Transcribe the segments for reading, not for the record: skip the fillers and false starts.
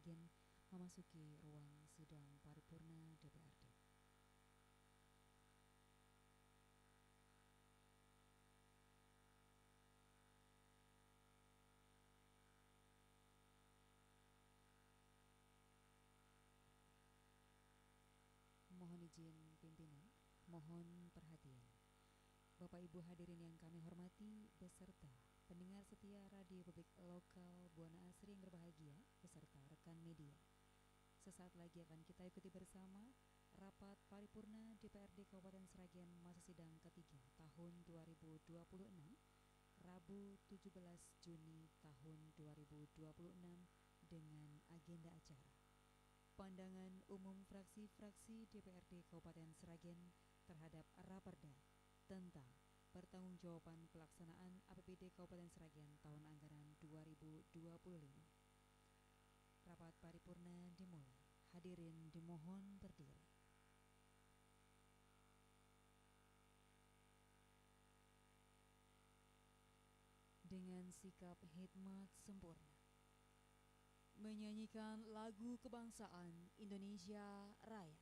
Sragen memasuki ruang sidang paripurna DPRD. Mohon izin pimpinan, mohon perhatian. Bapak Ibu hadirin yang kami hormati beserta pendengar setia Radio Publik Lokal Buana Asri yang berbahagia beserta rekan media. Sesaat lagi akan kita ikuti bersama rapat paripurna DPRD Kabupaten Sragen masa sidang ketiga tahun 2026 Rabu 17 Juni tahun 2026 dengan agenda acara pandangan umum fraksi-fraksi DPRD Kabupaten Sragen terhadap Raperda tentang pertanggungjawaban pelaksanaan APBD Kabupaten Sragen tahun anggaran 2025. Rapat paripurna dimulai. Hadirin dimohon berdiri. Dengan sikap hikmat sempurna menyanyikan lagu kebangsaan Indonesia Raya.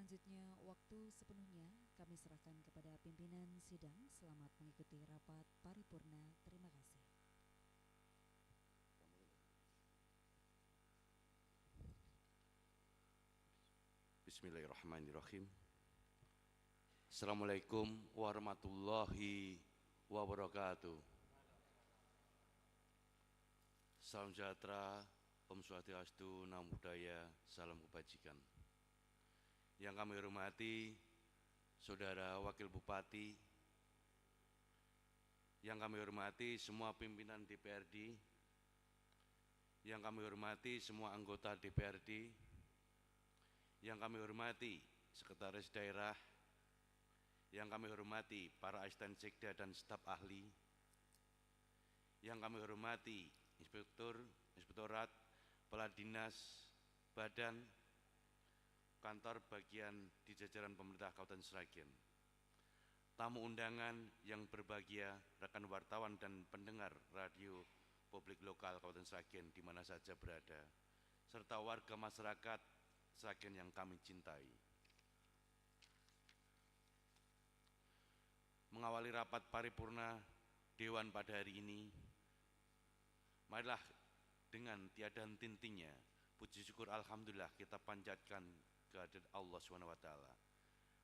Selanjutnya, waktu sepenuhnya kami serahkan kepada pimpinan sidang. Selamat mengikuti rapat paripurna. Terima kasih. Bismillahirrahmanirrahim. Assalamualaikum warahmatullahi wabarakatuh. Salam sejahtera, Om Swastiastu, Namo Buddhaya, salam kebajikan. Yang kami hormati Saudara Wakil Bupati, yang kami hormati semua pimpinan DPRD, yang kami hormati semua anggota DPRD, yang kami hormati Sekretaris Daerah, yang kami hormati para asisten sekda dan staf ahli, yang kami hormati Inspektorat, Kepala Dinas, Badan, Kantor bagian di jajaran pemerintah Kabupaten Sragen, tamu undangan yang berbahagia, rekan wartawan dan pendengar Radio Publik Lokal Kabupaten Sragen di mana saja berada, serta warga masyarakat Sragen yang kami cintai. Mengawali rapat paripurna Dewan pada hari ini, marilah dengan tiada henti-hentinya puji syukur alhamdulillah kita panjatkan kehadirat Allah SWT,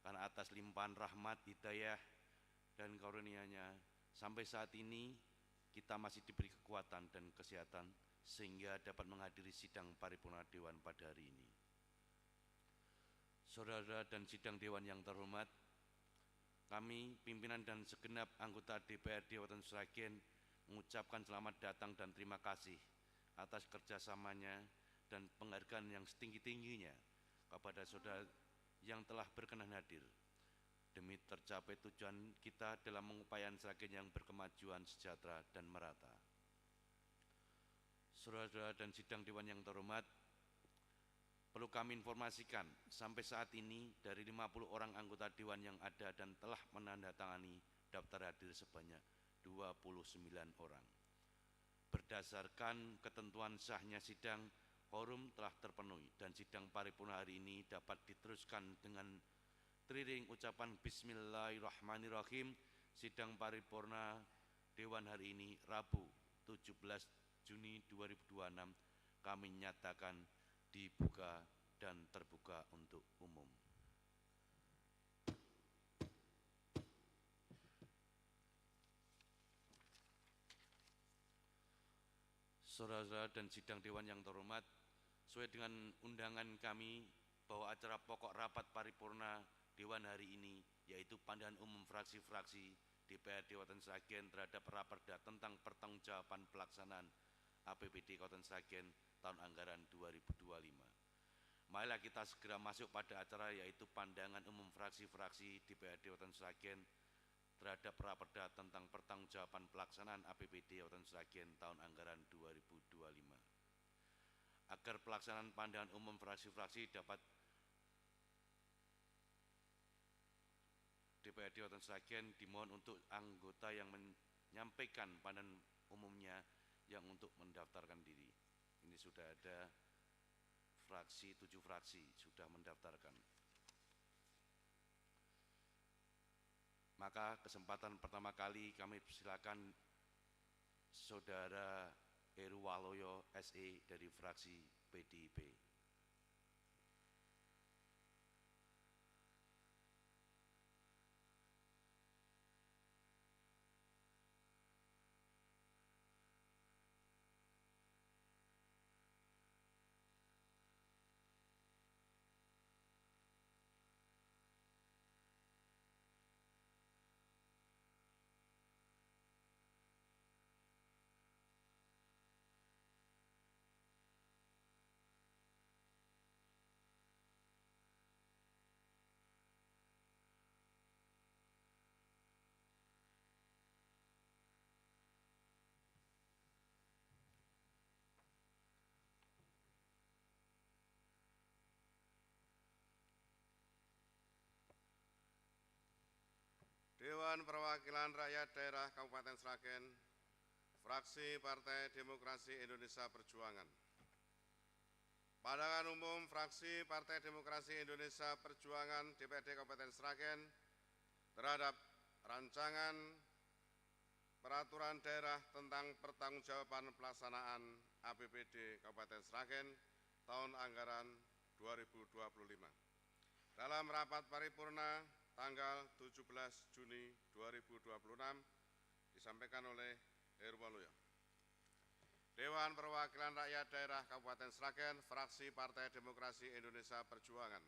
karena atas limpahan rahmat, hidayah, dan karunia-Nya sampai saat ini kita masih diberi kekuatan dan kesehatan sehingga dapat menghadiri sidang paripurna Dewan pada hari ini. Saudara dan sidang Dewan yang terhormat, kami pimpinan dan segenap anggota DPRD Kabupaten Sragen mengucapkan selamat datang dan terima kasih atas kerjasamanya dan penghargaan yang setinggi-tingginya kepada saudara yang telah berkenan hadir demi tercapai tujuan kita dalam mengupayakan Sragen yang berkemajuan, sejahtera, dan merata. Saudara dan sidang Dewan yang terhormat, perlu kami informasikan, sampai saat ini dari 50 orang anggota Dewan yang ada dan telah menandatangani daftar hadir sebanyak 29 orang. Berdasarkan ketentuan sahnya sidang, quorum telah terpenuhi dan sidang paripurna hari ini dapat diteruskan dengan teriring ucapan Bismillahirrahmanirrahim. Sidang paripurna Dewan hari ini Rabu 17 Juni 2026 kami nyatakan dibuka dan terbuka untuk umum. Saudara dan sidang Dewan yang terhormat, sesuai dengan undangan kami bahwa acara pokok rapat paripurna Dewan hari ini yaitu pandangan umum fraksi-fraksi DPRD Kabupaten Sragen terhadap raperda tentang pertanggungjawaban pelaksanaan APBD Kabupaten Sragen tahun anggaran 2025. Marilah kita segera masuk pada acara yaitu pandangan umum fraksi-fraksi DPRD Kabupaten Sragen terhadap raperda tentang pertanggungjawaban pelaksanaan APBD Kabupaten Sragen tahun anggaran 2025. Agar pelaksanaan pandangan umum fraksi-fraksi dapat DPRD Kabupaten Sragen dimohon untuk anggota yang menyampaikan pandangan umumnya yang untuk mendaftarkan diri. Ini sudah ada fraksi, 7 fraksi sudah mendaftarkan. Maka kesempatan pertama kali kami persilakan Saudara Heru Waloyo SE dari fraksi PDIP. Dewan Perwakilan Rakyat Daerah Kabupaten Sragen, Fraksi Partai Demokrasi Indonesia Perjuangan. Pandangan umum Fraksi Partai Demokrasi Indonesia Perjuangan DPRD Kabupaten Sragen terhadap rancangan peraturan daerah tentang pertanggungjawaban pelaksanaan APBD Kabupaten Sragen tahun anggaran 2025. Dalam rapat paripurna tanggal 17 Juni 2026 disampaikan oleh Heru Waloyo. Dewan Perwakilan Rakyat Daerah Kabupaten Sragen, Fraksi Partai Demokrasi Indonesia Perjuangan.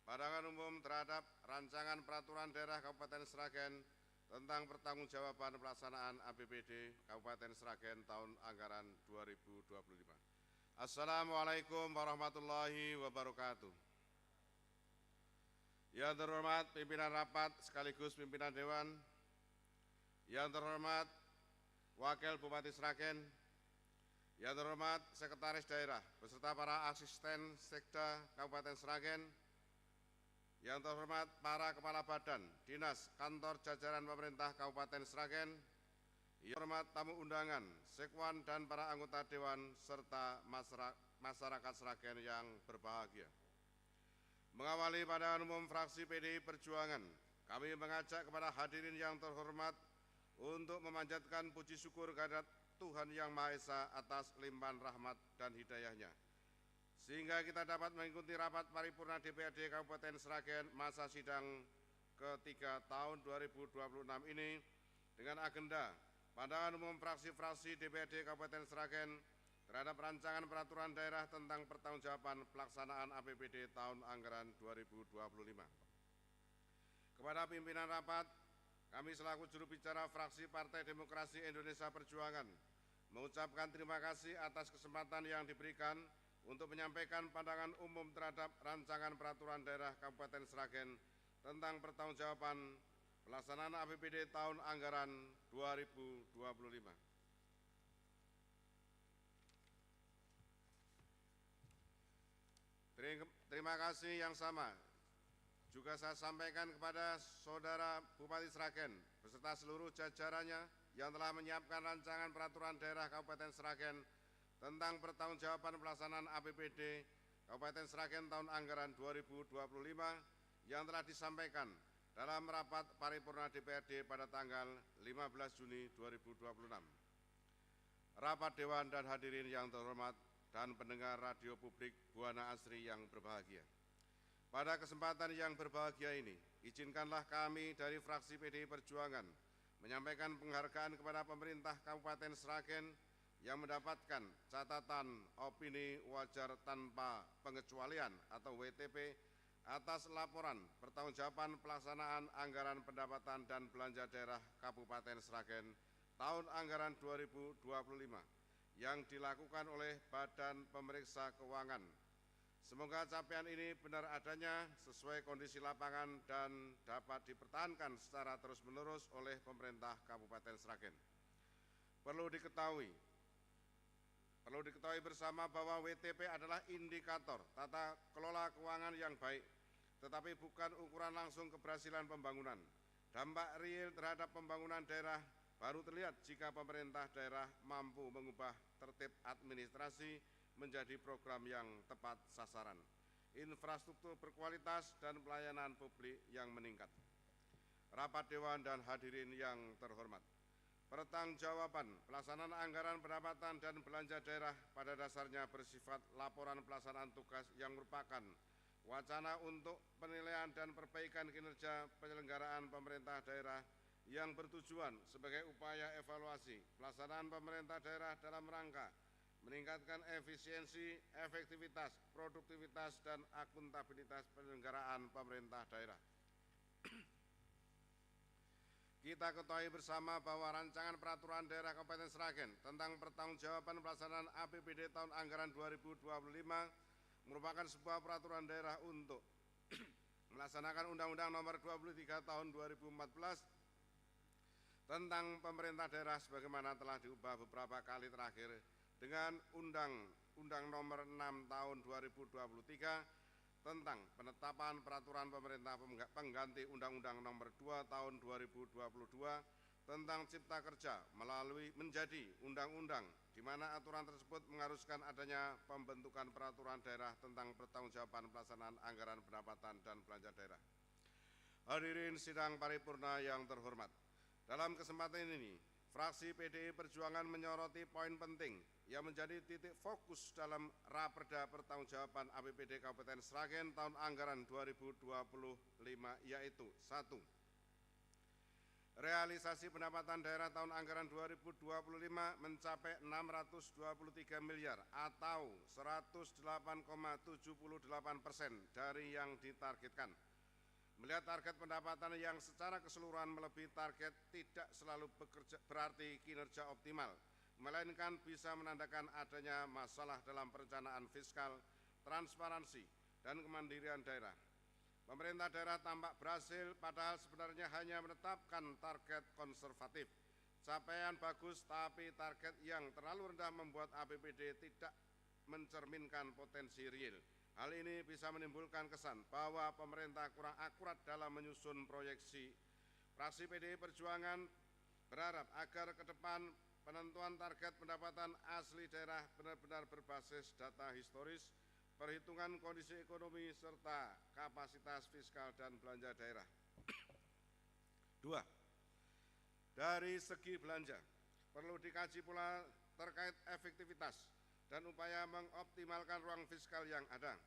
Pandangan umum terhadap rancangan peraturan daerah Kabupaten Sragen tentang pertanggungjawaban pelaksanaan APBD Kabupaten Sragen tahun anggaran 2025. Assalamualaikum warahmatullahi wabarakatuh. Yang terhormat pimpinan rapat sekaligus pimpinan Dewan, yang terhormat Wakil Bupati Sragen, yang terhormat Sekretaris Daerah beserta para asisten Sekda Kabupaten Sragen, yang terhormat para Kepala Badan, Dinas, Kantor Jajaran Pemerintah Kabupaten Sragen, yang terhormat tamu undangan, Sekwan dan para anggota Dewan serta masyarakat Sragen yang berbahagia. Mengawali pandangan umum fraksi PDI Perjuangan, kami mengajak kepada hadirin yang terhormat untuk memanjatkan puji syukur kehadirat Tuhan Yang Maha Esa atas limpahan rahmat dan hidayahnya, sehingga kita dapat mengikuti rapat paripurna DPRD Kabupaten Sragen masa sidang ketiga tahun 2026 ini dengan agenda pandangan umum fraksi-fraksi DPRD Kabupaten Sragen terhadap rancangan peraturan daerah tentang pertanggungjawaban pelaksanaan APBD tahun anggaran 2025. Kepada pimpinan rapat, kami selaku juru bicara fraksi Partai Demokrasi Indonesia Perjuangan mengucapkan terima kasih atas kesempatan yang diberikan untuk menyampaikan pandangan umum terhadap rancangan peraturan daerah Kabupaten Sragen tentang pertanggungjawaban pelaksanaan APBD tahun anggaran 2025. Terima kasih yang sama juga saya sampaikan kepada Saudara Bupati Sragen beserta seluruh jajarannya yang telah menyiapkan rancangan peraturan daerah Kabupaten Sragen tentang pertanggungjawaban pelaksanaan APBD Kabupaten Sragen tahun anggaran 2025 yang telah disampaikan dalam rapat paripurna DPRD pada tanggal 15 Juni 2026. Rapat Dewan dan hadirin yang terhormat dan pendengar radio publik Buana Asri yang berbahagia. Pada kesempatan yang berbahagia ini, izinkanlah kami dari fraksi PDI Perjuangan menyampaikan penghargaan kepada pemerintah Kabupaten Sragen yang mendapatkan catatan opini wajar tanpa pengecualian atau WTP atas laporan pertanggungjawaban pelaksanaan anggaran pendapatan dan belanja daerah Kabupaten Sragen tahun anggaran 2025 yang dilakukan oleh Badan Pemeriksa Keuangan. Semoga capaian ini benar adanya sesuai kondisi lapangan dan dapat dipertahankan secara terus-menerus oleh pemerintah Kabupaten Sragen. Perlu diketahui bersama bahwa WTP adalah indikator tata kelola keuangan yang baik, tetapi bukan ukuran langsung keberhasilan pembangunan. Dampak real terhadap pembangunan daerah baru terlihat jika pemerintah daerah mampu mengubah tertib administrasi menjadi program yang tepat sasaran, infrastruktur berkualitas, dan pelayanan publik yang meningkat. Rapat Dewan dan hadirin yang terhormat, pertanggungjawaban pelaksanaan anggaran pendapatan dan belanja daerah pada dasarnya bersifat laporan pelaksanaan tugas yang merupakan wacana untuk penilaian dan perbaikan kinerja penyelenggaraan pemerintah daerah yang bertujuan sebagai upaya evaluasi pelaksanaan pemerintah daerah dalam rangka meningkatkan efisiensi, efektivitas, produktivitas, dan akuntabilitas penyelenggaraan pemerintah daerah. Kita ketahui bersama bahwa rancangan peraturan daerah Kabupaten Sragen tentang pertanggungjawaban pelaksanaan APBD tahun anggaran 2025 merupakan sebuah peraturan daerah untuk melaksanakan Undang-Undang Nomor 23 Tahun 2014 tentang pemerintah daerah sebagaimana telah diubah beberapa kali terakhir dengan Undang-Undang Nomor 6 Tahun 2023 tentang penetapan peraturan pemerintah pengganti Undang-Undang Nomor 2 Tahun 2022 tentang Cipta Kerja menjadi undang-undang, di mana aturan tersebut mengharuskan adanya pembentukan peraturan daerah tentang pertanggungjawaban pelaksanaan anggaran pendapatan dan belanja daerah. Hadirin sidang paripurna yang terhormat, dalam kesempatan ini, fraksi PDI Perjuangan menyoroti poin penting yang menjadi titik fokus dalam Raperda Pertanggungjawaban APBD Kabupaten Sragen tahun anggaran 2025, yaitu 1. Realisasi pendapatan daerah tahun anggaran 2025 mencapai 623 miliar atau 108,78% dari yang ditargetkan. Melihat target pendapatan yang secara keseluruhan melebihi target tidak selalu berarti kinerja optimal, melainkan bisa menandakan adanya masalah dalam perencanaan fiskal, transparansi, dan kemandirian daerah. Pemerintah daerah tampak berhasil padahal sebenarnya hanya menetapkan target konservatif. Capaian bagus tapi target yang terlalu rendah membuat APBD tidak mencerminkan potensi real. Hal ini bisa menimbulkan kesan bahwa pemerintah kurang akurat dalam menyusun proyeksi. Fraksi PDI Perjuangan berharap agar ke depan penentuan target pendapatan asli daerah benar-benar berbasis data historis, perhitungan kondisi ekonomi, serta kapasitas fiskal dan belanja daerah. 2. Dari segi belanja, perlu dikaji pula terkait efektivitas dan upaya mengoptimalkan ruang fiskal yang ada.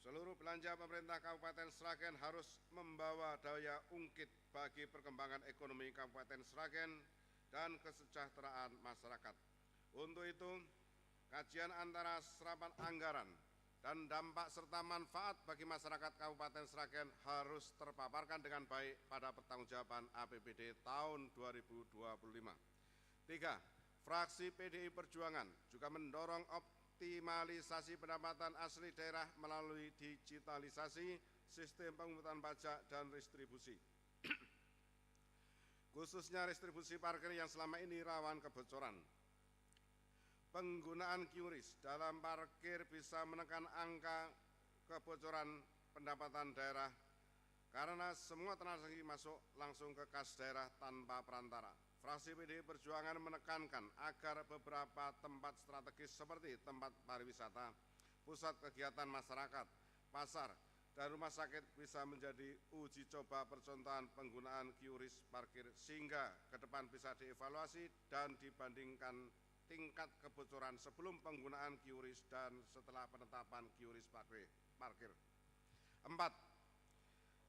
Seluruh belanja pemerintah Kabupaten Sragen harus membawa daya ungkit bagi perkembangan ekonomi Kabupaten Sragen dan kesejahteraan masyarakat. Untuk itu, kajian antara serapan anggaran dan dampak serta manfaat bagi masyarakat Kabupaten Sragen harus terpaparkan dengan baik pada pertanggungjawaban APBD tahun 2025. 3. Fraksi PDI Perjuangan juga mendorong optimalisasi pendapatan asli daerah melalui digitalisasi sistem pemungutan pajak dan distribusi. Khususnya distribusi parkir yang selama ini rawan kebocoran. Penggunaan QRIS dalam parkir bisa menekan angka kebocoran pendapatan daerah karena semua transaksi masuk langsung ke kas daerah tanpa perantara. Fraksi PDI Perjuangan menekankan agar beberapa tempat strategis seperti tempat pariwisata, pusat kegiatan masyarakat, pasar, dan rumah sakit bisa menjadi uji coba percontohan penggunaan QRIS parkir sehingga ke depan bisa dievaluasi dan dibandingkan tingkat kebocoran sebelum penggunaan QRIS dan setelah penetapan QRIS parkir. 4.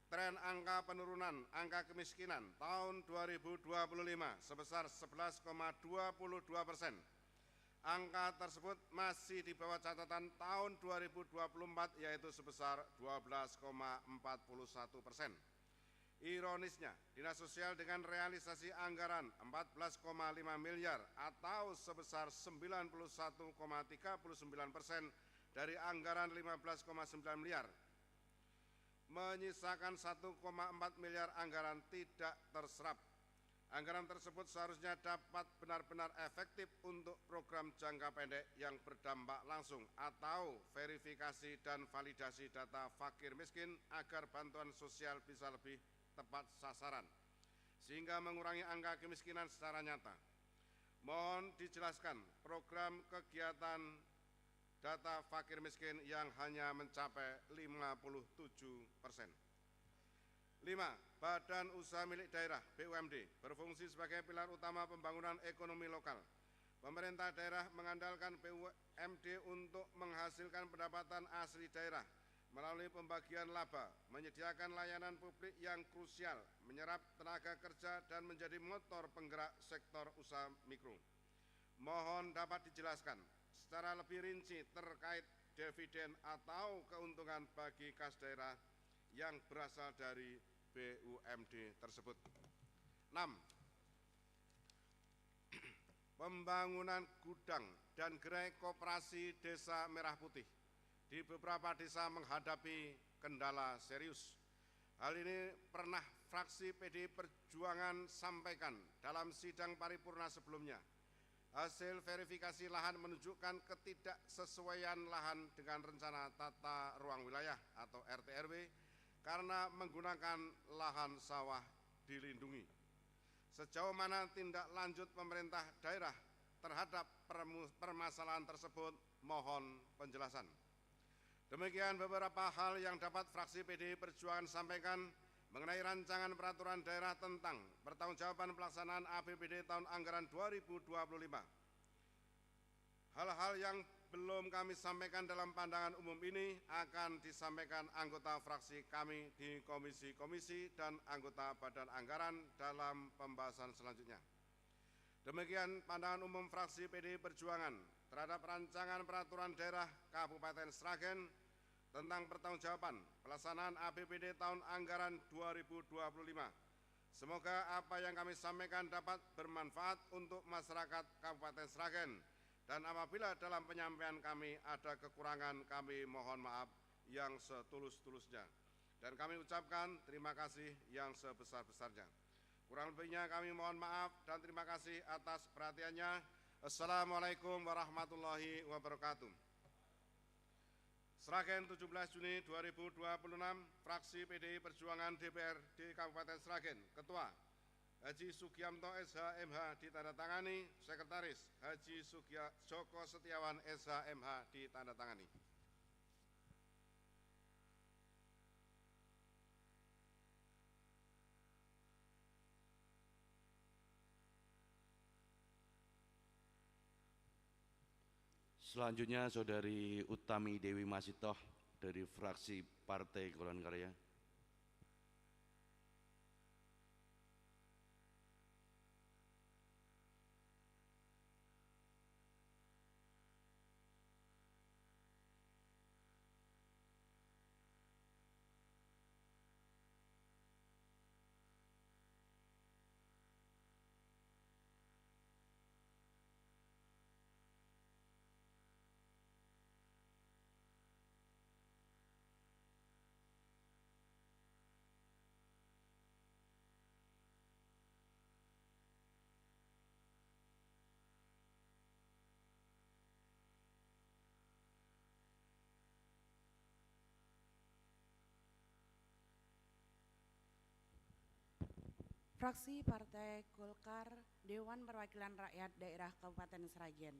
Tren angka penurunan angka kemiskinan tahun 2025 sebesar 11,22%. Angka tersebut masih di bawah catatan tahun 2024 yaitu sebesar 12,41%. Ironisnya, Dinas Sosial dengan realisasi anggaran 14,5 miliar atau sebesar 91,39% dari anggaran 15,9 miliar, menyisakan 1,4 miliar anggaran tidak terserap. Anggaran tersebut seharusnya dapat benar-benar efektif untuk program jangka pendek yang berdampak langsung atau verifikasi dan validasi data fakir miskin agar bantuan sosial bisa lebih tepat sasaran, sehingga mengurangi angka kemiskinan secara nyata. Mohon dijelaskan program kegiatan data fakir miskin yang hanya mencapai 57%. 5. Badan Usaha Milik Daerah BUMD berfungsi sebagai pilar utama pembangunan ekonomi lokal. Pemerintah daerah mengandalkan BUMD untuk menghasilkan pendapatan asli daerah melalui pembagian laba, menyediakan layanan publik yang krusial, menyerap tenaga kerja dan menjadi motor penggerak sektor usaha mikro. Mohon dapat dijelaskan secara lebih rinci terkait dividen atau keuntungan bagi kas daerah yang berasal dari BUMD tersebut. 6. Pembangunan gudang dan gerai koperasi Desa Merah Putih di beberapa desa menghadapi kendala serius. Hal ini pernah fraksi PDI Perjuangan sampaikan dalam sidang paripurna sebelumnya. Hasil verifikasi lahan menunjukkan ketidaksesuaian lahan dengan rencana tata ruang wilayah atau RT/RW karena menggunakan lahan sawah dilindungi. Sejauh mana tindak lanjut pemerintah daerah terhadap permasalahan tersebut, mohon penjelasan. Demikian beberapa hal yang dapat fraksi PDI Perjuangan sampaikan mengenai rancangan peraturan daerah tentang pertanggungjawaban pelaksanaan APBD tahun anggaran 2025. Hal-hal yang belum kami sampaikan dalam pandangan umum ini akan disampaikan anggota fraksi kami di komisi-komisi dan anggota Badan Anggaran dalam pembahasan selanjutnya. Demikian pandangan umum fraksi PDI Perjuangan terhadap rancangan peraturan daerah Kabupaten Sragen tentang pertanggungjawaban pelaksanaan APBD tahun anggaran 2025. Semoga apa yang kami sampaikan dapat bermanfaat untuk masyarakat Kabupaten Sragen, dan apabila dalam penyampaian kami ada kekurangan, kami mohon maaf yang setulus-tulusnya. Dan kami ucapkan terima kasih yang sebesar-besarnya. Kurang lebihnya kami mohon maaf dan terima kasih atas perhatiannya. Assalamualaikum warahmatullahi wabarakatuh. Sragen 17 Juni 2026, fraksi PDI Perjuangan DPRD Kabupaten Sragen, Ketua Haji Sugiamto SH MH ditandatangani, Sekretaris Haji Joko Setiawan SH MH ditandatangani. Selanjutnya Saudari Utami Dewi Masitoh dari fraksi Partai Golongan Karya. Fraksi Partai Golkar, Dewan Perwakilan Rakyat Daerah Kabupaten Sragen.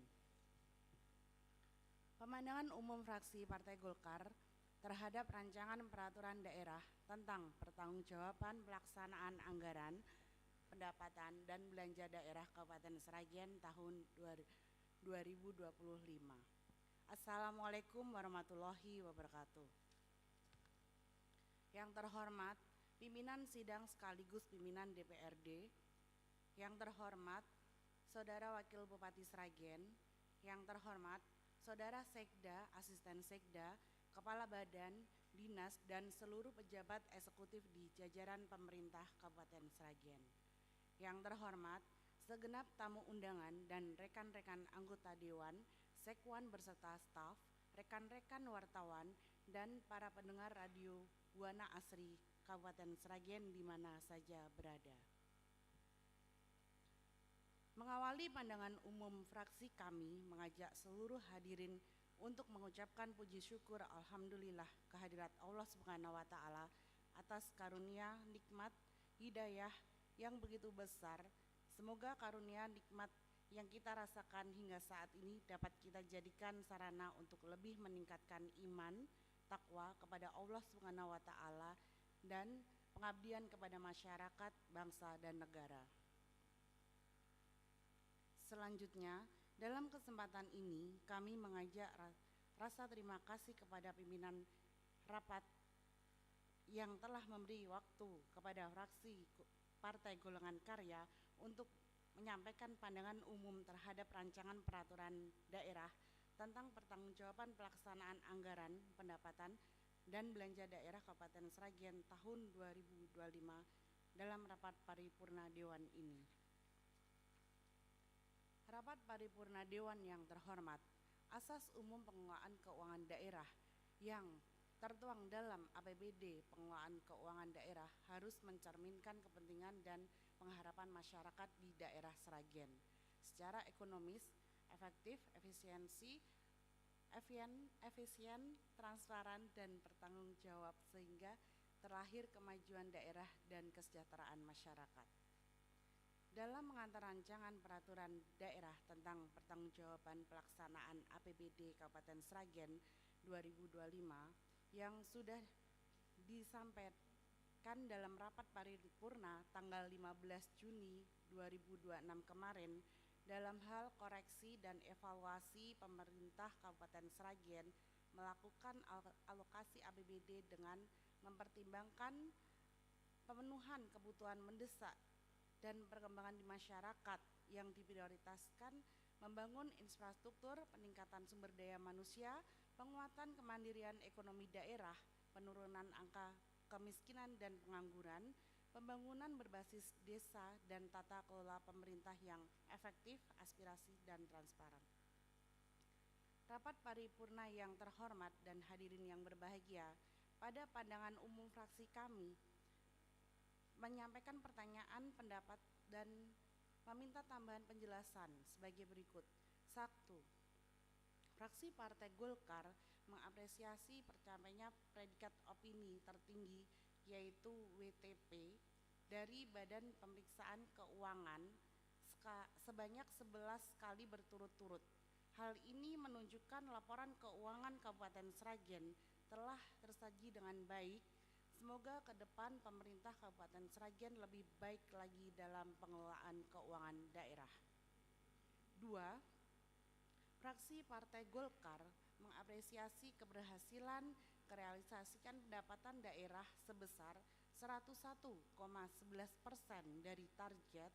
Pemandangan umum fraksi Partai Golkar terhadap rancangan peraturan daerah tentang pertanggungjawaban pelaksanaan anggaran, pendapatan dan belanja daerah Kabupaten Sragen tahun 2025. Assalamualaikum warahmatullahi wabarakatuh. Yang terhormat pimpinan sidang sekaligus pimpinan DPRD, yang terhormat Saudara Wakil Bupati Sragen, yang terhormat Saudara Sekda, Asisten Sekda, Kepala Badan, Dinas, dan seluruh pejabat eksekutif di jajaran pemerintah Kabupaten Sragen. Yang terhormat segenap tamu undangan dan rekan-rekan anggota Dewan, Sekwan beserta staf, rekan-rekan wartawan, dan para pendengar radio Buana Asri Kabupaten Sragen di mana saja berada. Mengawali pandangan umum fraksi kami mengajak seluruh hadirin untuk mengucapkan puji syukur alhamdulillah kehadirat Allah Subhanahu wa taala atas karunia nikmat hidayah yang begitu besar. Semoga karunia nikmat yang kita rasakan hingga saat ini dapat kita jadikan sarana untuk lebih meningkatkan iman, takwa kepada Allah Subhanahu wa taala dan pengabdian kepada masyarakat, bangsa, dan negara. Selanjutnya, dalam kesempatan ini kami mengajak rasa terima kasih kepada pimpinan rapat yang telah memberi waktu kepada fraksi Partai Golongan Karya untuk menyampaikan pandangan umum terhadap rancangan peraturan daerah tentang pertanggungjawaban pelaksanaan anggaran, pendapatan, dan belanja daerah Kabupaten Sragen tahun 2025 dalam rapat paripurna Dewan ini. Rapat paripurna Dewan yang terhormat, asas umum pengelolaan keuangan daerah yang tertuang dalam APBD pengelolaan keuangan daerah harus mencerminkan kepentingan dan pengharapan masyarakat di daerah Sragen secara ekonomis, efektif, efisien, transparan, dan bertanggung jawab sehingga terlahir kemajuan daerah dan kesejahteraan masyarakat. Dalam mengantar rancangan peraturan daerah tentang pertanggungjawaban pelaksanaan APBD Kabupaten Sragen 2025 yang sudah disampaikan dalam rapat paripurna tanggal 15 Juni 2026 kemarin dalam hal koreksi dan evaluasi pemerintah Kabupaten Sragen melakukan alokasi APBD dengan mempertimbangkan pemenuhan kebutuhan mendesak dan perkembangan di masyarakat yang diprioritaskan membangun infrastruktur, peningkatan sumber daya manusia, penguatan kemandirian ekonomi daerah, penurunan angka kemiskinan dan pengangguran, pembangunan berbasis desa, dan tata kelola pemerintah yang efektif, aspirasi, dan transparan. Rapat paripurna yang terhormat dan hadirin yang berbahagia, pada pandangan umum fraksi kami menyampaikan pertanyaan, pendapat, dan meminta tambahan penjelasan sebagai berikut. 1. Fraksi Partai Golkar mengapresiasi tercapainya predikat opini tertinggi yaitu WTP dari Badan Pemeriksaan Keuangan sebanyak 11 kali berturut-turut. Hal ini menunjukkan laporan keuangan Kabupaten Sragen telah tersaji dengan baik. Semoga ke depan pemerintah Kabupaten Sragen lebih baik lagi dalam pengelolaan keuangan daerah. 2. Fraksi Partai Golkar mengapresiasi keberhasilan merealisasikan pendapatan daerah sebesar 101,11% dari target,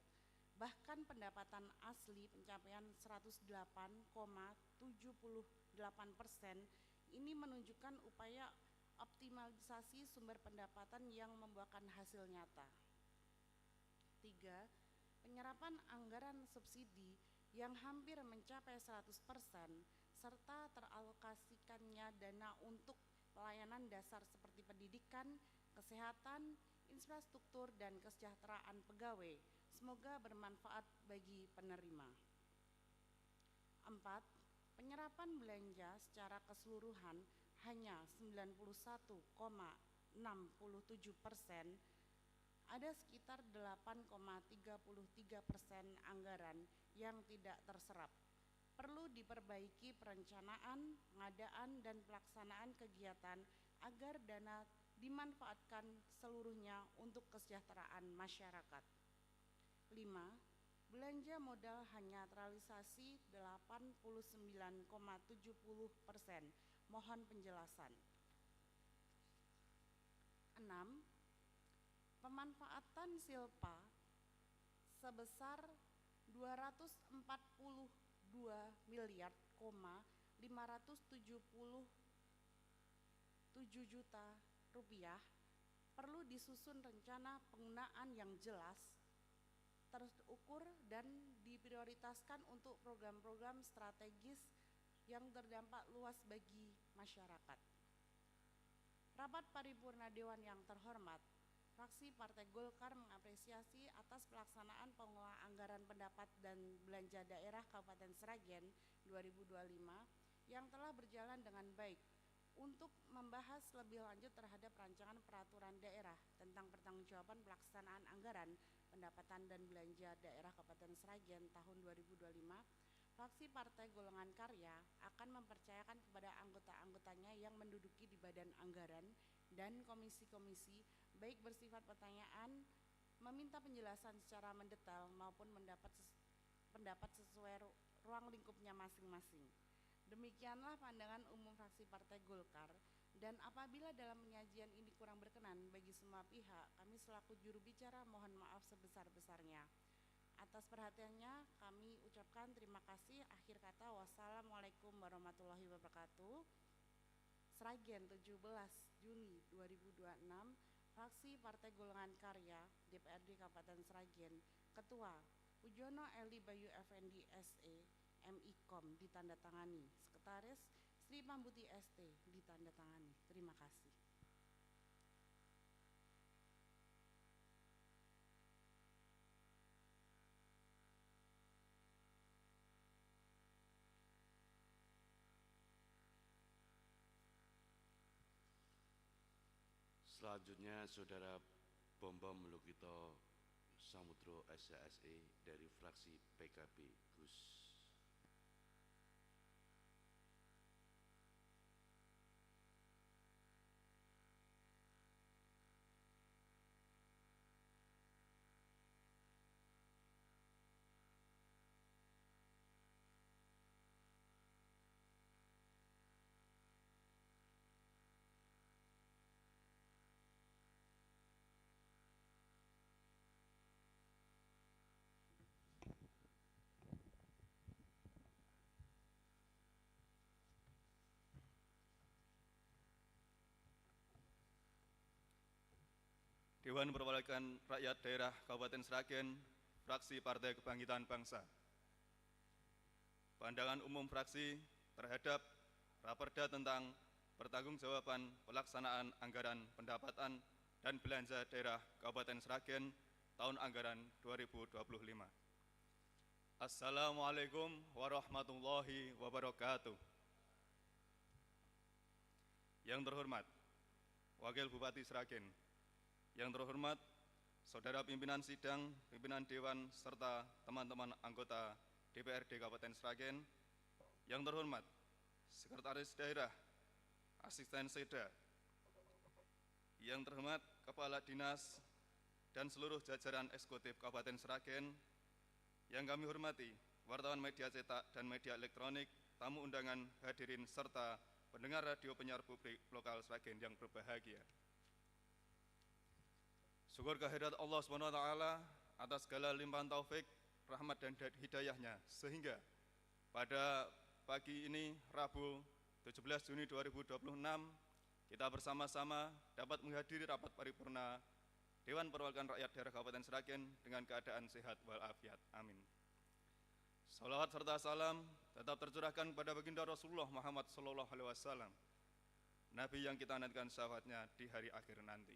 bahkan pendapatan asli pencapaian 108,78%. Ini menunjukkan upaya optimalisasi sumber pendapatan yang membuahkan hasil nyata. 3. Penyerapan anggaran subsidi yang hampir mencapai 100% serta teralokasikannya dana untuk pelayanan dasar seperti pendidikan, kesehatan, infrastruktur, dan kesejahteraan pegawai. Semoga bermanfaat bagi penerima. 4. Penyerapan belanja secara keseluruhan hanya 91,67%, ada sekitar 8,33% anggaran yang tidak terserap. Perlu diperbaiki perencanaan, pengadaan, dan pelaksanaan kegiatan agar dana dimanfaatkan seluruhnya untuk kesejahteraan masyarakat. 5. Belanja modal hanya terrealisasi 89,70%. Mohon penjelasan. 6. Pemanfaatan silpa sebesar 242 miliar, 577 juta rupiah perlu disusun rencana penggunaan yang jelas, terukur, dan diprioritaskan untuk program-program strategis yang terdampak luas bagi masyarakat. Rapat Paripurna Dewan yang terhormat, fraksi Partai Golkar mengapresiasi atas pelaksanaan pengelolaan anggaran pendapat dan belanja daerah Kabupaten Sragen 2025 yang telah berjalan dengan baik. Untuk membahas lebih lanjut terhadap rancangan peraturan daerah tentang pertanggungjawaban pelaksanaan anggaran pendapatan dan belanja daerah Kabupaten Sragen tahun 2025, fraksi Partai Golongan Karya akan mempercayakan kepada anggota-anggotanya yang menduduki di Badan Anggaran dan komisi-komisi, baik bersifat pertanyaan, meminta penjelasan secara mendetail maupun pendapat sesuai ruang lingkupnya masing-masing. Demikianlah pandangan umum fraksi Partai Golkar, dan apabila dalam penyajian ini kurang berkenan bagi semua pihak, kami selaku juru bicara mohon maaf sebesar-besarnya. Atas perhatiannya kami ucapkan terima kasih. Akhir kata, wassalamualaikum warahmatullahi wabarakatuh. Sragen 17 Juni 2026, fraksi Partai Golongan Karya DPRD Kabupaten Sragen, Ketua Pujono Eli Bayu Effendi SE MIKOM ditandatangani, Sekretaris Sri Pambuti ST ditandatangani. Terima kasih. Selanjutnya Saudara Bombom Lukito Samudro SHSE dari fraksi PKB Gus. Dewan Perwakilan Rakyat Daerah Kabupaten Sragen, fraksi Partai Kebangkitan Bangsa. Pandangan umum fraksi terhadap Raperda tentang pertanggungjawaban pelaksanaan anggaran pendapatan dan belanja daerah Kabupaten Sragen tahun anggaran 2025. Assalamualaikum warahmatullahi wabarakatuh. Yang terhormat Wakil Bupati Sragen, yang terhormat Saudara Pimpinan Sidang, Pimpinan Dewan, serta teman-teman anggota DPRD Kabupaten Sragen, yang terhormat Sekretaris Daerah, Asisten Seda, yang terhormat Kepala Dinas dan seluruh jajaran eksekutif Kabupaten Sragen, yang kami hormati wartawan media cetak dan media elektronik, tamu undangan, hadirin serta pendengar radio penyiar publik lokal Sragen yang berbahagia. Syukur kehadirat Allah SWT atas segala limpahan taufik, rahmat dan hidayahnya, sehingga pada pagi ini Rabu 17 Juni 2026 kita bersama-sama dapat menghadiri rapat paripurna Dewan Perwakilan Rakyat Daerah Kabupaten Sragen dengan keadaan sehat walafiat. Amin. Salawat serta salam tetap tercurahkan kepada baginda Rasulullah Muhammad SAW, Nabi yang kita nantikan syafaatnya di hari akhir nanti.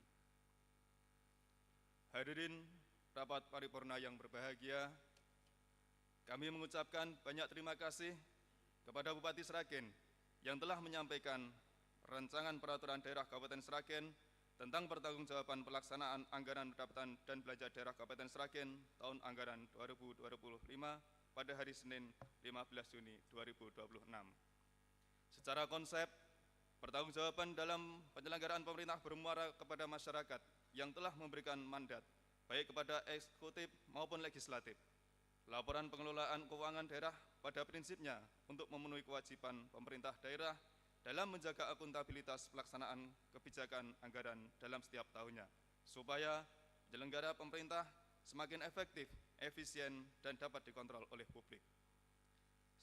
Hadirin rapat paripurna yang berbahagia, kami mengucapkan banyak terima kasih kepada Bupati Sragen yang telah menyampaikan rancangan peraturan daerah Kabupaten Sragen tentang pertanggungjawaban pelaksanaan anggaran pendapatan dan belanja daerah Kabupaten Sragen tahun anggaran 2025 pada hari Senin 15 Juni 2026. Secara konsep, pertanggungjawaban dalam penyelenggaraan pemerintah bermuara kepada masyarakat yang telah memberikan mandat, baik kepada eksekutif maupun legislatif. Laporan pengelolaan keuangan daerah pada prinsipnya untuk memenuhi kewajiban pemerintah daerah dalam menjaga akuntabilitas pelaksanaan kebijakan anggaran dalam setiap tahunnya, supaya penyelenggara pemerintah semakin efektif, efisien, dan dapat dikontrol oleh publik.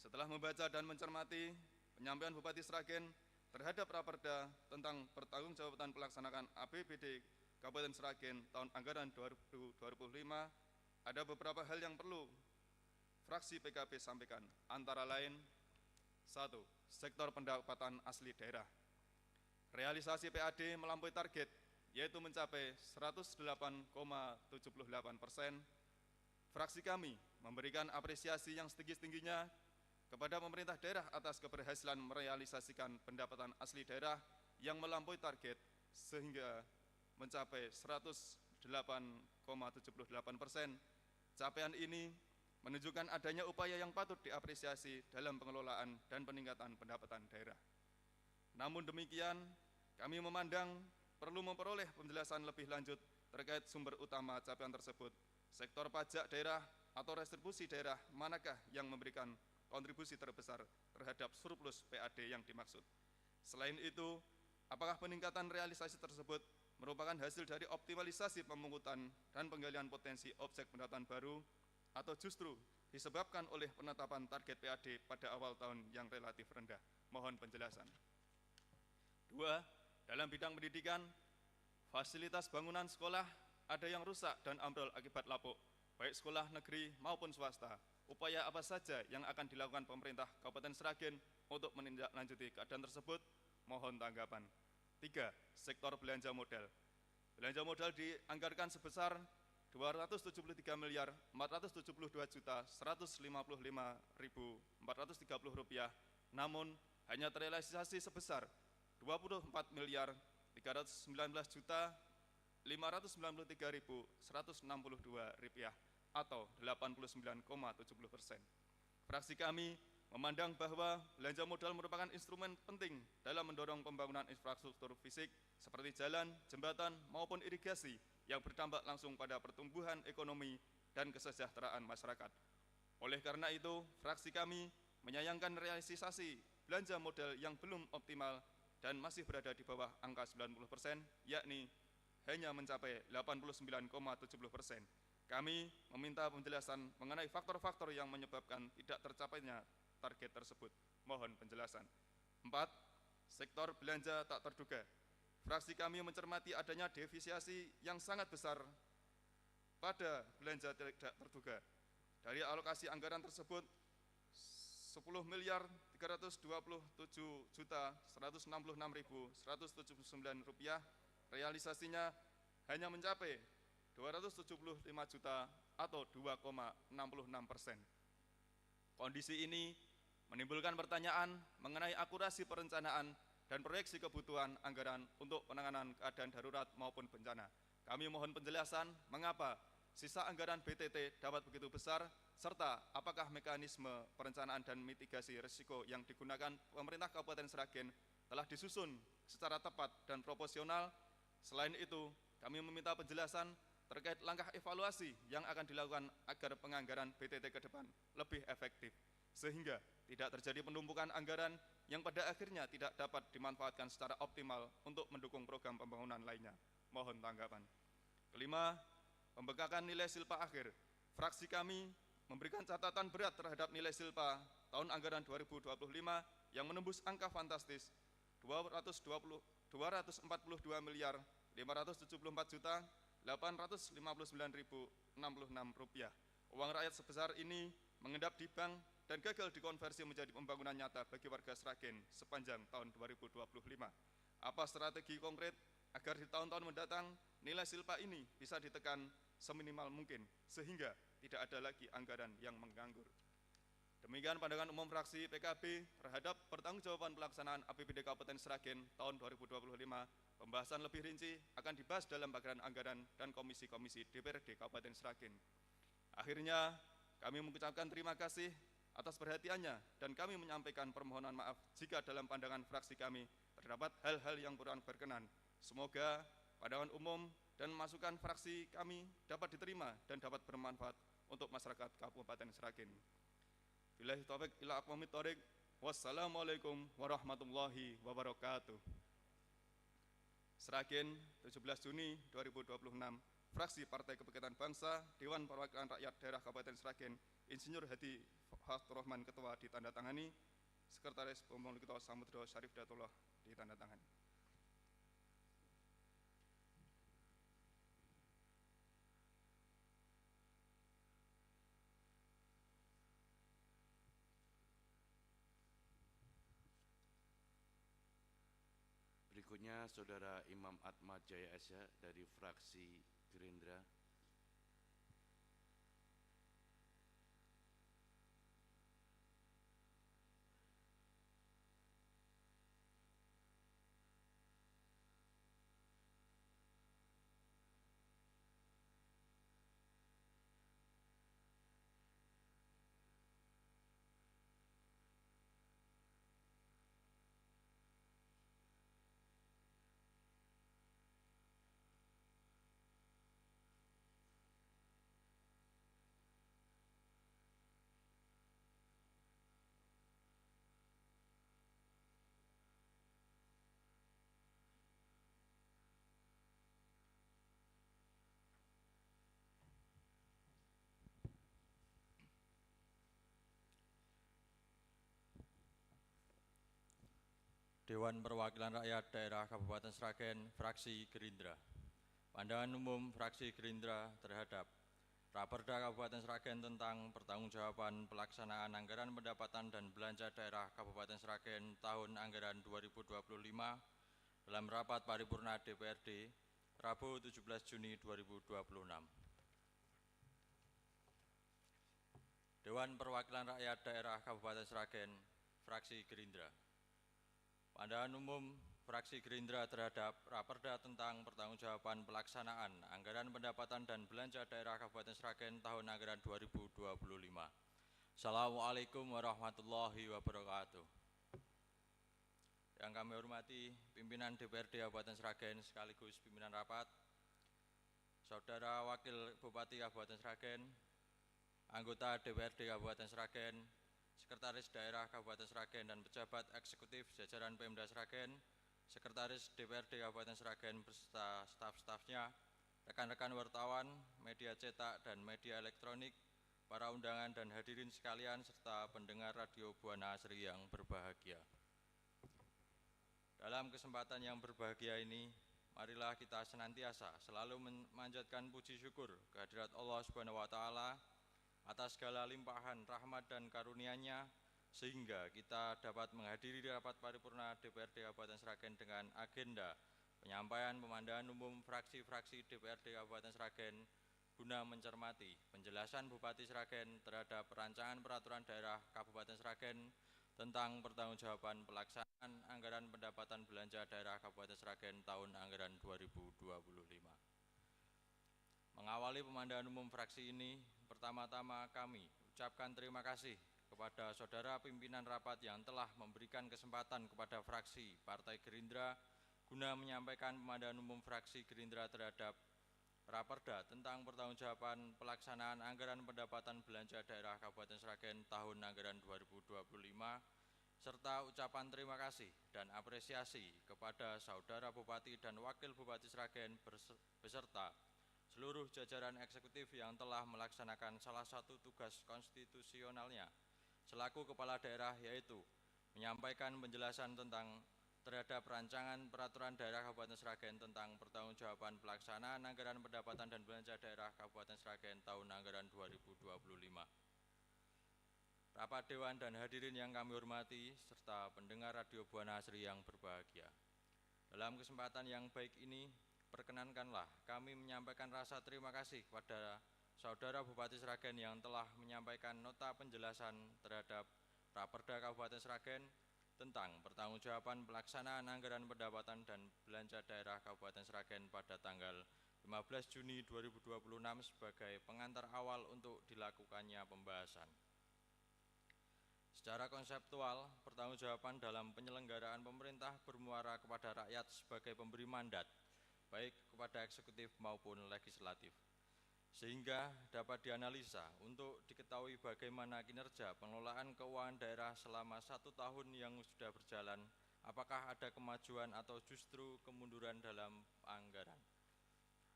Setelah membaca dan mencermati penyampaian Bupati Sragen terhadap Raperda tentang pertanggungjawaban pelaksanaan APBD Kabupaten Sragen tahun anggaran 2025, ada beberapa hal yang perlu fraksi PKB sampaikan, antara lain: 1. Sektor pendapatan asli daerah. Realisasi PAD melampaui target, yaitu mencapai 108,78%. Fraksi kami memberikan apresiasi yang setinggi-tingginya kepada pemerintah daerah atas keberhasilan merealisasikan pendapatan asli daerah yang melampaui target sehingga mencapai 108,78%. Capaian ini menunjukkan adanya upaya yang patut diapresiasi dalam pengelolaan dan peningkatan pendapatan daerah. Namun demikian, kami memandang perlu memperoleh penjelasan lebih lanjut terkait sumber utama capaian tersebut. Sektor pajak daerah atau restribusi daerah manakah yang memberikan kontribusi terbesar terhadap surplus PAD yang dimaksud? Selain itu, apakah peningkatan realisasi tersebut merupakan hasil dari optimalisasi pemungutan dan penggalian potensi objek pendapatan baru, atau justru disebabkan oleh penetapan target PAD pada awal tahun yang relatif rendah? Mohon penjelasan. 2. Dalam bidang pendidikan, fasilitas bangunan sekolah ada yang rusak dan ambrol akibat lapuk, baik sekolah negeri maupun swasta. Upaya apa saja yang akan dilakukan pemerintah Kabupaten Sragen untuk menindaklanjuti keadaan tersebut? Mohon tanggapan. 3. Sektor belanja modal. Belanja modal dianggarkan sebesar Rp273.455.430, namun hanya terrealisasi sebesar Rp24.593.162 atau 89,70%. Fraksi kami memandang bahwa belanja modal merupakan instrumen penting dalam mendorong pembangunan infrastruktur fisik seperti jalan, jembatan, maupun irigasi yang berdampak langsung pada pertumbuhan ekonomi dan kesejahteraan masyarakat. Oleh karena itu, fraksi kami menyayangkan realisasi belanja modal yang belum optimal dan masih berada di bawah angka 90%, yakni hanya mencapai 89,70%. Kami meminta penjelasan mengenai faktor-faktor yang menyebabkan tidak tercapainya target tersebut. Mohon penjelasan. 4. Sektor belanja tak terduga. Fraksi kami mencermati adanya defisiasi yang sangat besar pada belanja tidak terduga. Dari alokasi anggaran tersebut, Rp10.327.166.179, realisasinya hanya mencapai Rp275 juta atau 2,66%. Kondisi ini menimbulkan pertanyaan mengenai akurasi perencanaan dan proyeksi kebutuhan anggaran untuk penanganan keadaan darurat maupun bencana. Kami mohon penjelasan mengapa sisa anggaran BTT dapat begitu besar, serta apakah mekanisme perencanaan dan mitigasi risiko yang digunakan pemerintah Kabupaten Sragen telah disusun secara tepat dan proporsional. Selain itu, kami meminta penjelasan terkait langkah evaluasi yang akan dilakukan agar penganggaran BTT ke depan lebih efektif, sehingga tidak terjadi penumpukan anggaran yang pada akhirnya tidak dapat dimanfaatkan secara optimal untuk mendukung program pembangunan lainnya. Mohon tanggapan. 5. Pembengkakan nilai silpa akhir. Fraksi kami memberikan catatan berat terhadap nilai silpa tahun anggaran 2025 yang menembus angka fantastis Rp242.574.859.066. Uang rakyat sebesar ini mengendap di bank dan gagal dikonversi menjadi pembangunan nyata bagi warga Sragen sepanjang tahun 2025. Apa strategi konkret agar di tahun-tahun mendatang nilai silpa ini bisa ditekan seminimal mungkin sehingga tidak ada lagi anggaran yang menganggur? Demikian pandangan umum fraksi PKB terhadap pertanggungjawaban pelaksanaan APBD Kabupaten Sragen tahun 2025. Pembahasan lebih rinci akan dibahas dalam bagian anggaran dan komisi-komisi DPRD Kabupaten Sragen. Akhirnya, kami mengucapkan terima kasih atas perhatiannya dan kami menyampaikan permohonan maaf jika dalam pandangan fraksi kami terdapat hal-hal yang kurang berkenan. Semoga pandangan umum dan masukan fraksi kami dapat diterima dan dapat bermanfaat untuk masyarakat Kabupaten Sragen. Billahi taufiq ila aqwamit thoriq. Wassalamualaikum warahmatullahi wabarakatuh. Sragen, 17 Juni 2026. Fraksi Partai Kebangkitan Bangsa, Dewan Perwakilan Rakyat Daerah Kabupaten Sragen, Insinyur Hadi Fathur Rahman Ketua ditandatangani, Sekretaris Pembangunan Ketua Samudro Syarif Datullah ditandatangani. Berikutnya Saudara Imam Atma Jaya Esa dari fraksi Gerindra. Dewan Perwakilan Rakyat Daerah Kabupaten Sragen, fraksi Gerindra. Pandangan umum fraksi Gerindra terhadap Raperda Kabupaten Sragen tentang pertanggungjawaban pelaksanaan anggaran pendapatan dan belanja daerah Kabupaten Sragen tahun anggaran 2025 dalam rapat paripurna DPRD Rabu 17 Juni 2026. Dewan Perwakilan Rakyat Daerah Kabupaten Sragen, fraksi Gerindra. Pandangan umum fraksi Gerindra terhadap Raperda tentang pertanggungjawaban pelaksanaan anggaran pendapatan dan belanja daerah Kabupaten Sragen tahun anggaran 2025. Assalamualaikum warahmatullahi wabarakatuh. Yang kami hormati pimpinan DPRD Kabupaten Sragen sekaligus pimpinan rapat, Saudara Wakil Bupati Kabupaten Sragen, anggota DPRD Kabupaten Sragen, Sekretaris Daerah Kabupaten Sragen dan pejabat eksekutif jajaran Pemda Sragen, Sekretaris DPRD Kabupaten Sragen beserta staf-stafnya, rekan-rekan wartawan, media cetak dan media elektronik, para undangan dan hadirin sekalian, serta pendengar Radio Buana Asri yang berbahagia. Dalam kesempatan yang berbahagia ini, marilah kita senantiasa selalu memanjatkan puji syukur kehadirat Allah Subhanahu wa Ta'ala atas segala limpahan rahmat dan karunia-Nya, sehingga kita dapat menghadiri rapat paripurna DPRD Kabupaten Sragen dengan agenda penyampaian pemandangan umum fraksi-fraksi DPRD Kabupaten Sragen guna mencermati penjelasan Bupati Sragen terhadap perancangan peraturan daerah Kabupaten Sragen tentang pertanggungjawaban pelaksanaan anggaran pendapatan belanja daerah Kabupaten Sragen tahun anggaran 2025. Mengawali pemandangan umum fraksi ini, pertama-tama kami ucapkan terima kasih kepada saudara pimpinan rapat yang telah memberikan kesempatan kepada fraksi Partai Gerindra guna menyampaikan pemandangan umum fraksi Gerindra terhadap Raperda tentang pertanggungjawaban pelaksanaan anggaran pendapatan belanja daerah Kabupaten Sragen tahun anggaran 2025, serta ucapan terima kasih dan apresiasi kepada saudara Bupati dan Wakil Bupati Sragen beserta seluruh jajaran eksekutif yang telah melaksanakan salah satu tugas konstitusionalnya selaku kepala daerah, yaitu menyampaikan penjelasan terhadap rancangan peraturan daerah Kabupaten Sragen tentang pertanggungjawaban pelaksanaan anggaran pendapatan dan belanja daerah Kabupaten Sragen tahun anggaran 2025. Rapat Dewan dan hadirin yang kami hormati, serta pendengar Radio Buana Asri yang berbahagia. Dalam kesempatan yang baik ini, perkenankanlah kami menyampaikan rasa terima kasih kepada Saudara Bupati Sragen yang telah menyampaikan nota penjelasan terhadap Raperda Kabupaten Sragen tentang pertanggungjawaban pelaksanaan anggaran pendapatan dan belanja daerah Kabupaten Sragen pada tanggal 15 Juni 2026 sebagai pengantar awal untuk dilakukannya pembahasan. Secara konseptual, pertanggungjawaban dalam penyelenggaraan pemerintah bermuara kepada rakyat sebagai pemberi mandat, baik kepada eksekutif maupun legislatif, sehingga dapat dianalisa untuk diketahui bagaimana kinerja pengelolaan keuangan daerah selama 1 tahun yang sudah berjalan, apakah ada kemajuan atau justru kemunduran dalam anggaran.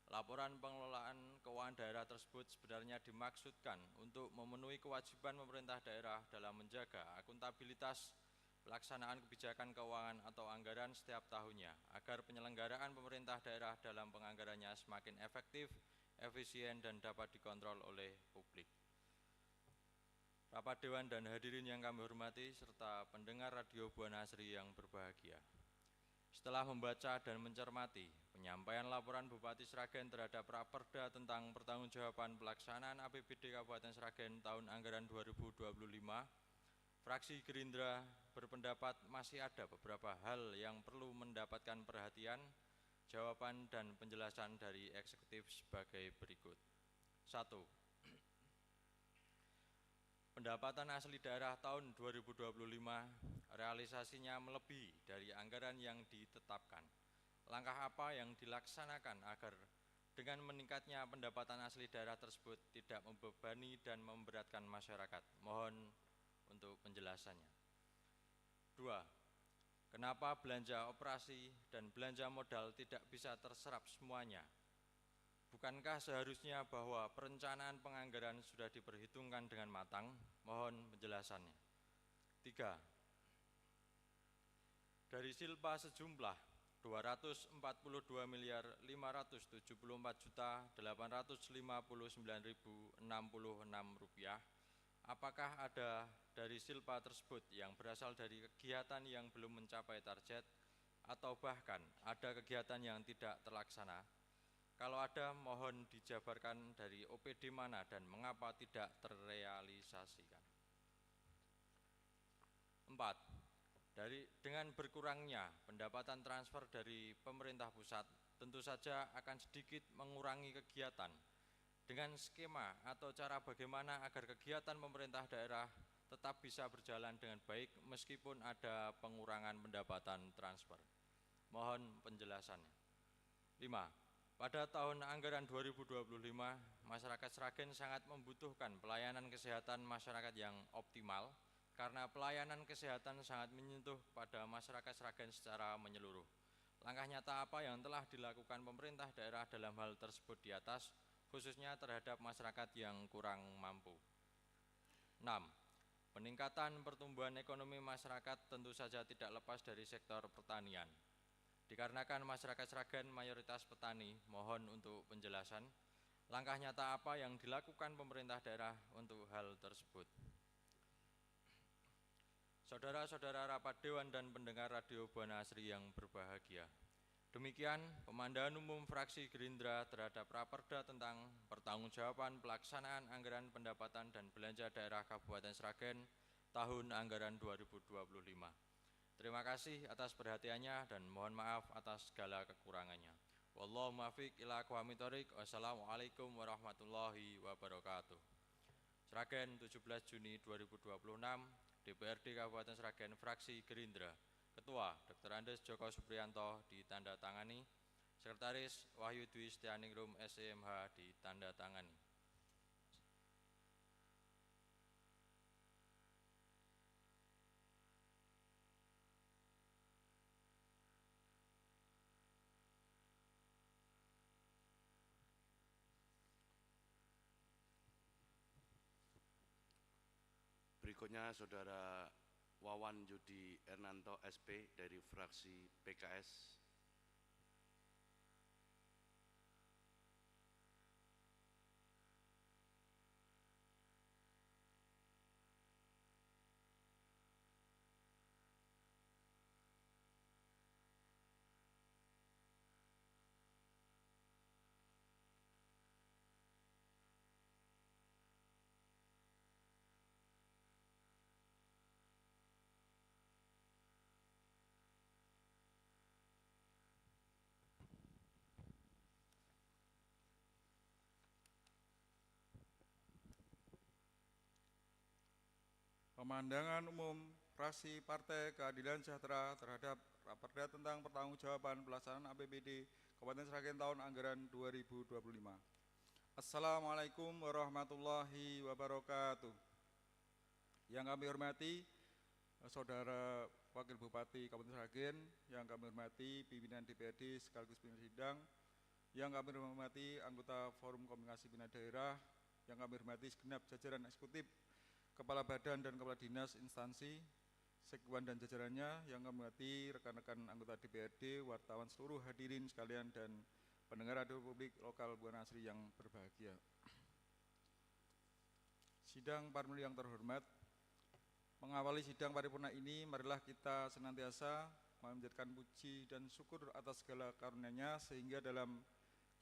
Laporan pengelolaan keuangan daerah tersebut sebenarnya dimaksudkan untuk memenuhi kewajiban pemerintah daerah dalam menjaga akuntabilitas pelaksanaan kebijakan keuangan atau anggaran setiap tahunnya, agar penyelenggaraan pemerintah daerah dalam penganggarannya semakin efektif, efisien, dan dapat dikontrol oleh publik. Rapat Dewan dan hadirin yang kami hormati, serta pendengar Radio Buana Asri yang berbahagia. Setelah membaca dan mencermati penyampaian laporan Bupati Sragen terhadap Raperda tentang pertanggungjawaban pelaksanaan APBD Kabupaten Sragen tahun anggaran 2025, fraksi Gerindra berpendapat masih ada beberapa hal yang perlu mendapatkan perhatian, jawaban, dan penjelasan dari eksekutif sebagai berikut. 1. Pendapatan asli daerah tahun 2025 realisasinya melebihi dari anggaran yang ditetapkan. Langkah apa yang dilaksanakan agar dengan meningkatnya pendapatan asli daerah tersebut tidak membebani dan memberatkan masyarakat? Mohon untuk penjelasannya. 2. Kenapa belanja operasi dan belanja modal tidak bisa terserap semuanya? Bukankah seharusnya bahwa perencanaan penganggaran sudah diperhitungkan dengan matang? Mohon penjelasannya. 3. Dari silpa sejumlah 244.574.859.066 rupiah, apakah ada dari silpa tersebut yang berasal dari kegiatan yang belum mencapai target, atau bahkan ada kegiatan yang tidak terlaksana? Kalau ada, mohon dijabarkan dari OPD mana dan mengapa tidak terrealisasikan. 4. Dengan berkurangnya pendapatan transfer dari pemerintah pusat, tentu saja akan sedikit mengurangi kegiatan. Dengan skema atau cara bagaimana agar kegiatan pemerintah daerah tetap bisa berjalan dengan baik meskipun ada pengurangan pendapatan transfer? Mohon penjelasannya. 5. Pada tahun anggaran 2025, masyarakat Sragen sangat membutuhkan pelayanan kesehatan masyarakat yang optimal karena pelayanan kesehatan sangat menyentuh pada masyarakat Sragen secara menyeluruh. Langkah nyata apa yang telah dilakukan pemerintah daerah dalam hal tersebut di atas, khususnya terhadap masyarakat yang kurang mampu? 6. Peningkatan pertumbuhan ekonomi masyarakat tentu saja tidak lepas dari sektor pertanian. Dikarenakan masyarakat Sragen mayoritas petani, mohon untuk penjelasan, langkah nyata apa yang dilakukan pemerintah daerah untuk hal tersebut? Saudara-saudara rapat Dewan dan pendengar Radio Buana Asri yang berbahagia. Demikian pemandangan umum fraksi Gerindra terhadap Raperda tentang pertanggungjawaban pelaksanaan anggaran pendapatan dan belanja daerah Kabupaten Sragen tahun anggaran 2025. Terima kasih atas perhatiannya dan mohon maaf atas segala kekurangannya. Wallahu muwaffiq ila aqwamit thoriq. Wassalamualaikum warahmatullahi wabarakatuh. Sragen, 17 Juni 2026, DPRD Kabupaten Sragen, fraksi Gerindra. Ketua Dr. Andes Joko Supriyanto ditandatangani. Sekretaris Wahyu Dwi Setianingrum SEMH ditandatangani. Berikutnya Saudara Wawan Yudi Ernanto SP dari fraksi PKS. Pemandangan umum fraksi Partai Keadilan Sejahtera terhadap Raperda tentang pertanggungjawaban pelaksanaan APBD Kabupaten Sragen tahun anggaran 2025. Assalamualaikum warahmatullahi wabarakatuh. Yang kami hormati Saudara Wakil Bupati Kabupaten Sragen, yang kami hormati pimpinan DPRD sekaligus pimpinan sidang, yang kami hormati anggota Forum Komunikasi Pimpinan Daerah, yang kami hormati segenap jajaran eksekutif, kepala badan dan kepala dinas instansi, sekwan dan jajarannya, yang kami hormati rekan-rekan anggota DPRD, wartawan seluruh hadirin sekalian, dan pendengar radio publik lokal Buana Asri yang berbahagia. Sidang paripurna yang terhormat, mengawali sidang paripurna ini, marilah kita senantiasa memanjatkan puji dan syukur atas segala karunia-Nya, sehingga dalam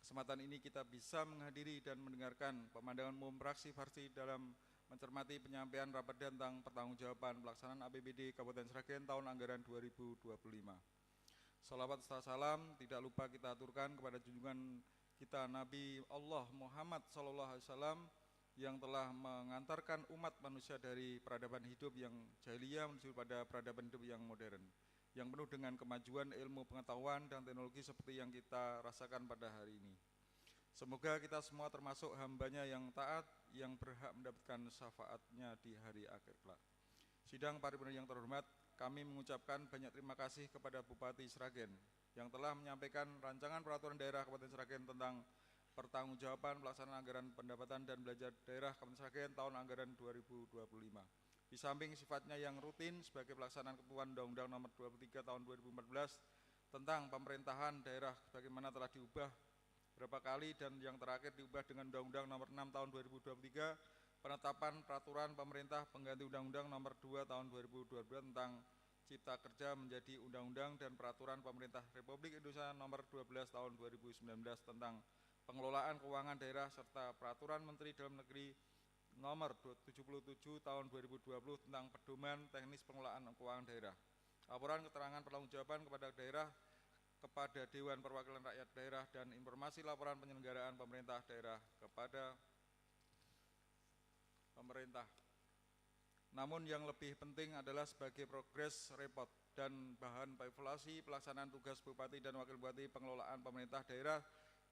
kesempatan ini kita bisa menghadiri dan mendengarkan pemandangan umum fraksi-fraksi dalam mencermati penyampaian Raperda tentang pertanggungjawaban pelaksanaan APBD Kabupaten Sragen tahun anggaran 2025. Salawat serta salam tidak lupa kita aturkan kepada junjungan kita Nabi Allah Muhammad SAW yang telah mengantarkan umat manusia dari peradaban hidup yang jahiliyah menuju pada peradaban hidup yang modern, yang penuh dengan kemajuan ilmu pengetahuan dan teknologi seperti yang kita rasakan pada hari ini. Semoga kita semua termasuk hambanya yang taat, yang berhak mendapatkan syafaatnya di hari akhir kelak. Sidang paripurna yang terhormat, kami mengucapkan banyak terima kasih kepada Bupati Sragen yang telah menyampaikan rancangan peraturan daerah Kabupaten Sragen tentang pertanggungjawaban pelaksanaan anggaran pendapatan dan belanja daerah Kabupaten Sragen tahun anggaran 2025. Di samping sifatnya yang rutin sebagai pelaksanaan ketentuan Undang-Undang Nomor 23 Tahun 2014 tentang pemerintahan daerah sebagaimana telah diubah berapa kali dan yang terakhir diubah dengan Undang-Undang Nomor 6 Tahun 2023, penetapan peraturan pemerintah pengganti Undang-Undang Nomor 2 Tahun 2022 tentang Cipta Kerja menjadi Undang-Undang dan peraturan pemerintah Republik Indonesia Nomor 12 Tahun 2019 tentang pengelolaan keuangan daerah serta peraturan Menteri Dalam Negeri Nomor 77 Tahun 2020 tentang pedoman teknis pengelolaan keuangan daerah. Laporan keterangan pertanggungjawaban kepada daerah kepada Dewan Perwakilan Rakyat Daerah dan informasi laporan penyelenggaraan pemerintah daerah kepada pemerintah. Namun yang lebih penting adalah sebagai progress report dan bahan evaluasi pelaksanaan tugas Bupati dan Wakil Bupati pengelolaan pemerintah daerah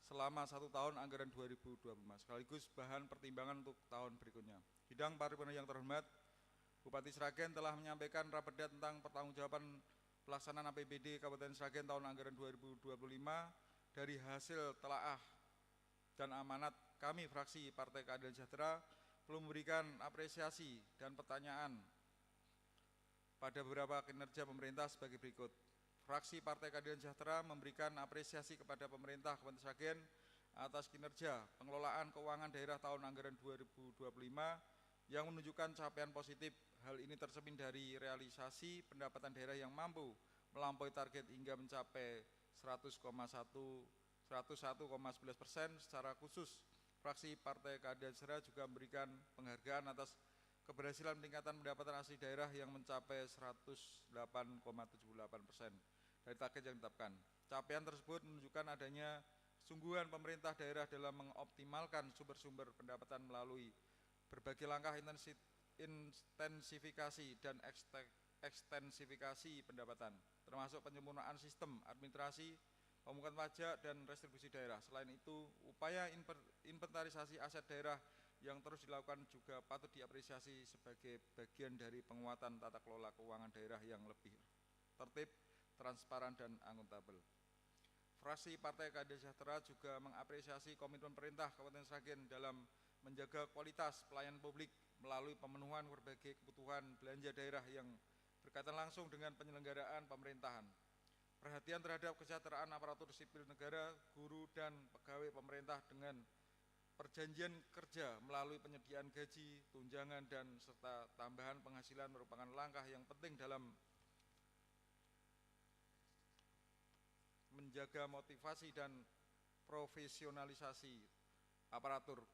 selama 1 tahun anggaran 2025, sekaligus bahan pertimbangan untuk tahun berikutnya. Sidang paripurna yang terhormat, Bupati Sragen telah menyampaikan Raperda tentang pertanggungjawaban pelaksanaan APBD Kabupaten Sragen tahun anggaran 2025 dari hasil telaah dan amanat kami fraksi Partai Keadilan Sejahtera perlu memberikan apresiasi dan pertanyaan pada beberapa kinerja pemerintah sebagai berikut. Fraksi Partai Keadilan Sejahtera memberikan apresiasi kepada pemerintah Kabupaten Sragen atas kinerja pengelolaan keuangan daerah tahun anggaran 2025 yang menunjukkan capaian positif. Hal ini tercermin dari realisasi pendapatan daerah yang mampu melampaui target hingga mencapai 101,11%. Secara khusus, fraksi Partai Keadilan Sejahtera juga memberikan penghargaan atas keberhasilan peningkatan pendapatan asli daerah yang mencapai 108,78% dari target yang ditetapkan. Capaian tersebut menunjukkan adanya kesungguhan pemerintah daerah dalam mengoptimalkan sumber-sumber pendapatan melalui berbagai langkah intensifikasi dan ekstensifikasi pendapatan, termasuk penyempurnaan sistem administrasi, pemungutan pajak, dan restribusi daerah. Selain itu, upaya inventarisasi aset daerah yang terus dilakukan juga patut diapresiasi sebagai bagian dari penguatan tata kelola keuangan daerah yang lebih tertib, transparan, dan akuntabel. Fraksi Partai Keadilan Sejahtera juga mengapresiasi komitmen pemerintah Kabupaten Sragen dalam menjaga kualitas pelayanan publik melalui pemenuhan berbagai kebutuhan belanja daerah yang berkaitan langsung dengan penyelenggaraan pemerintahan. Perhatian terhadap kesejahteraan aparatur sipil negara, guru, dan pegawai pemerintah dengan perjanjian kerja melalui penyediaan gaji, tunjangan, dan serta tambahan penghasilan merupakan langkah yang penting dalam menjaga motivasi dan profesionalisasi aparatur.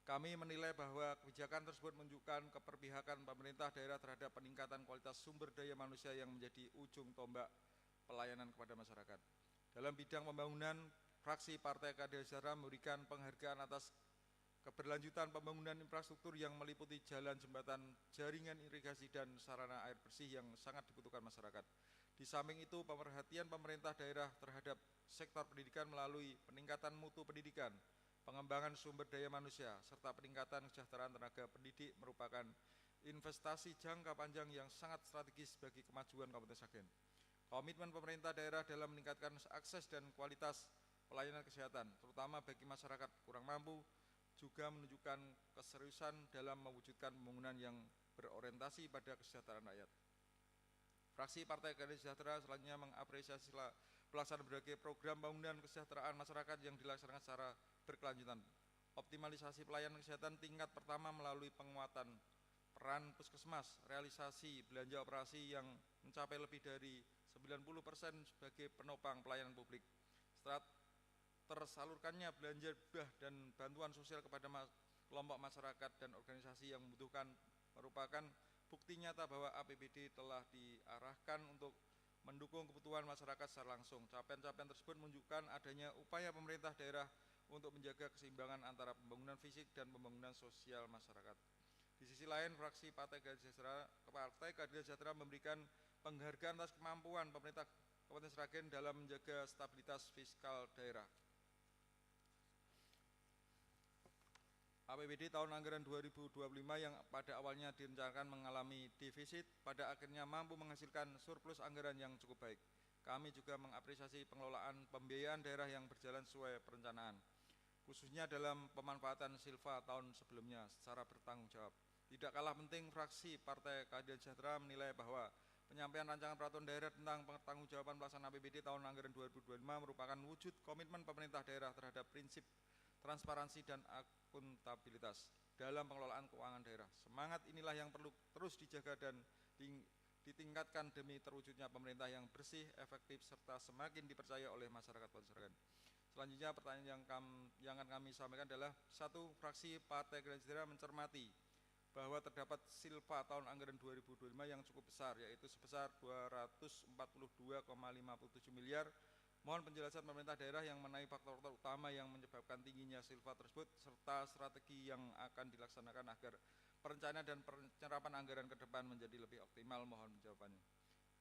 Kami menilai bahwa kebijakan tersebut menunjukkan keberpihakan pemerintah daerah terhadap peningkatan kualitas sumber daya manusia yang menjadi ujung tombak pelayanan kepada masyarakat. Dalam bidang pembangunan, fraksi Partai Keadilan Sejahtera memberikan penghargaan atas keberlanjutan pembangunan infrastruktur yang meliputi jalan, jembatan, jaringan irigasi, dan sarana air bersih yang sangat dibutuhkan masyarakat. Di samping itu, pemerhatian pemerintah daerah terhadap sektor pendidikan melalui peningkatan mutu pendidikan, pengembangan sumber daya manusia, serta peningkatan kesejahteraan tenaga pendidik merupakan investasi jangka panjang yang sangat strategis bagi kemajuan Kabupaten Sragen. Komitmen pemerintah daerah dalam meningkatkan akses dan kualitas pelayanan kesehatan, terutama bagi masyarakat kurang mampu, juga menunjukkan keseriusan dalam mewujudkan pembangunan yang berorientasi pada kesejahteraan rakyat. Fraksi Partai Keadilan Sejahtera selanjutnya mengapresiasi pelaksanaan berbagai program pembangunan kesejahteraan masyarakat yang dilaksanakan secara berkelanjutan. Optimalisasi pelayanan kesehatan tingkat pertama melalui penguatan peran puskesmas, realisasi belanja operasi yang mencapai lebih dari 90% sebagai penopang pelayanan publik. Tersalurkannya belanja hibah dan bantuan sosial kepada kelompok masyarakat dan organisasi yang membutuhkan merupakan bukti nyata bahwa APBD telah diarahkan untuk mendukung kebutuhan masyarakat secara langsung. Capaian-capaian tersebut menunjukkan adanya upaya pemerintah daerah untuk menjaga keseimbangan antara pembangunan fisik dan pembangunan sosial masyarakat. Di sisi lain, fraksi Partai Keadilan Sejahtera memberikan penghargaan atas kemampuan pemerintah Kabupaten Sragen dalam menjaga stabilitas fiskal daerah. APBD tahun anggaran 2025 yang pada awalnya direncanakan mengalami defisit, pada akhirnya mampu menghasilkan surplus anggaran yang cukup baik. Kami juga mengapresiasi pengelolaan pembiayaan daerah yang berjalan sesuai perencanaan, khususnya dalam pemanfaatan silva tahun sebelumnya secara bertanggung jawab. Tidak kalah penting, fraksi Partai Keadilan Sejahtera menilai bahwa penyampaian rancangan peraturan daerah tentang pertanggungjawaban pelaksanaan APBD tahun anggaran 2025 merupakan wujud komitmen pemerintah daerah terhadap prinsip transparansi dan akuntabilitas dalam pengelolaan keuangan daerah. Semangat inilah yang perlu terus dijaga dan ditingkatkan demi terwujudnya pemerintah yang bersih, efektif, serta semakin dipercaya oleh masyarakat Kabupaten Sragen. Selanjutnya, pertanyaan yang akan kami sampaikan adalah: 1. Fraksi Partai Keadilan Sejahtera mencermati bahwa terdapat silva tahun anggaran 2025 yang cukup besar, yaitu sebesar 242,57 miliar. Mohon penjelasan pemerintah daerah yang mengenai faktor-faktor utama yang menyebabkan tingginya silva tersebut, serta strategi yang akan dilaksanakan agar perencanaan dan penyerapan anggaran ke depan menjadi lebih optimal. Mohon jawabannya.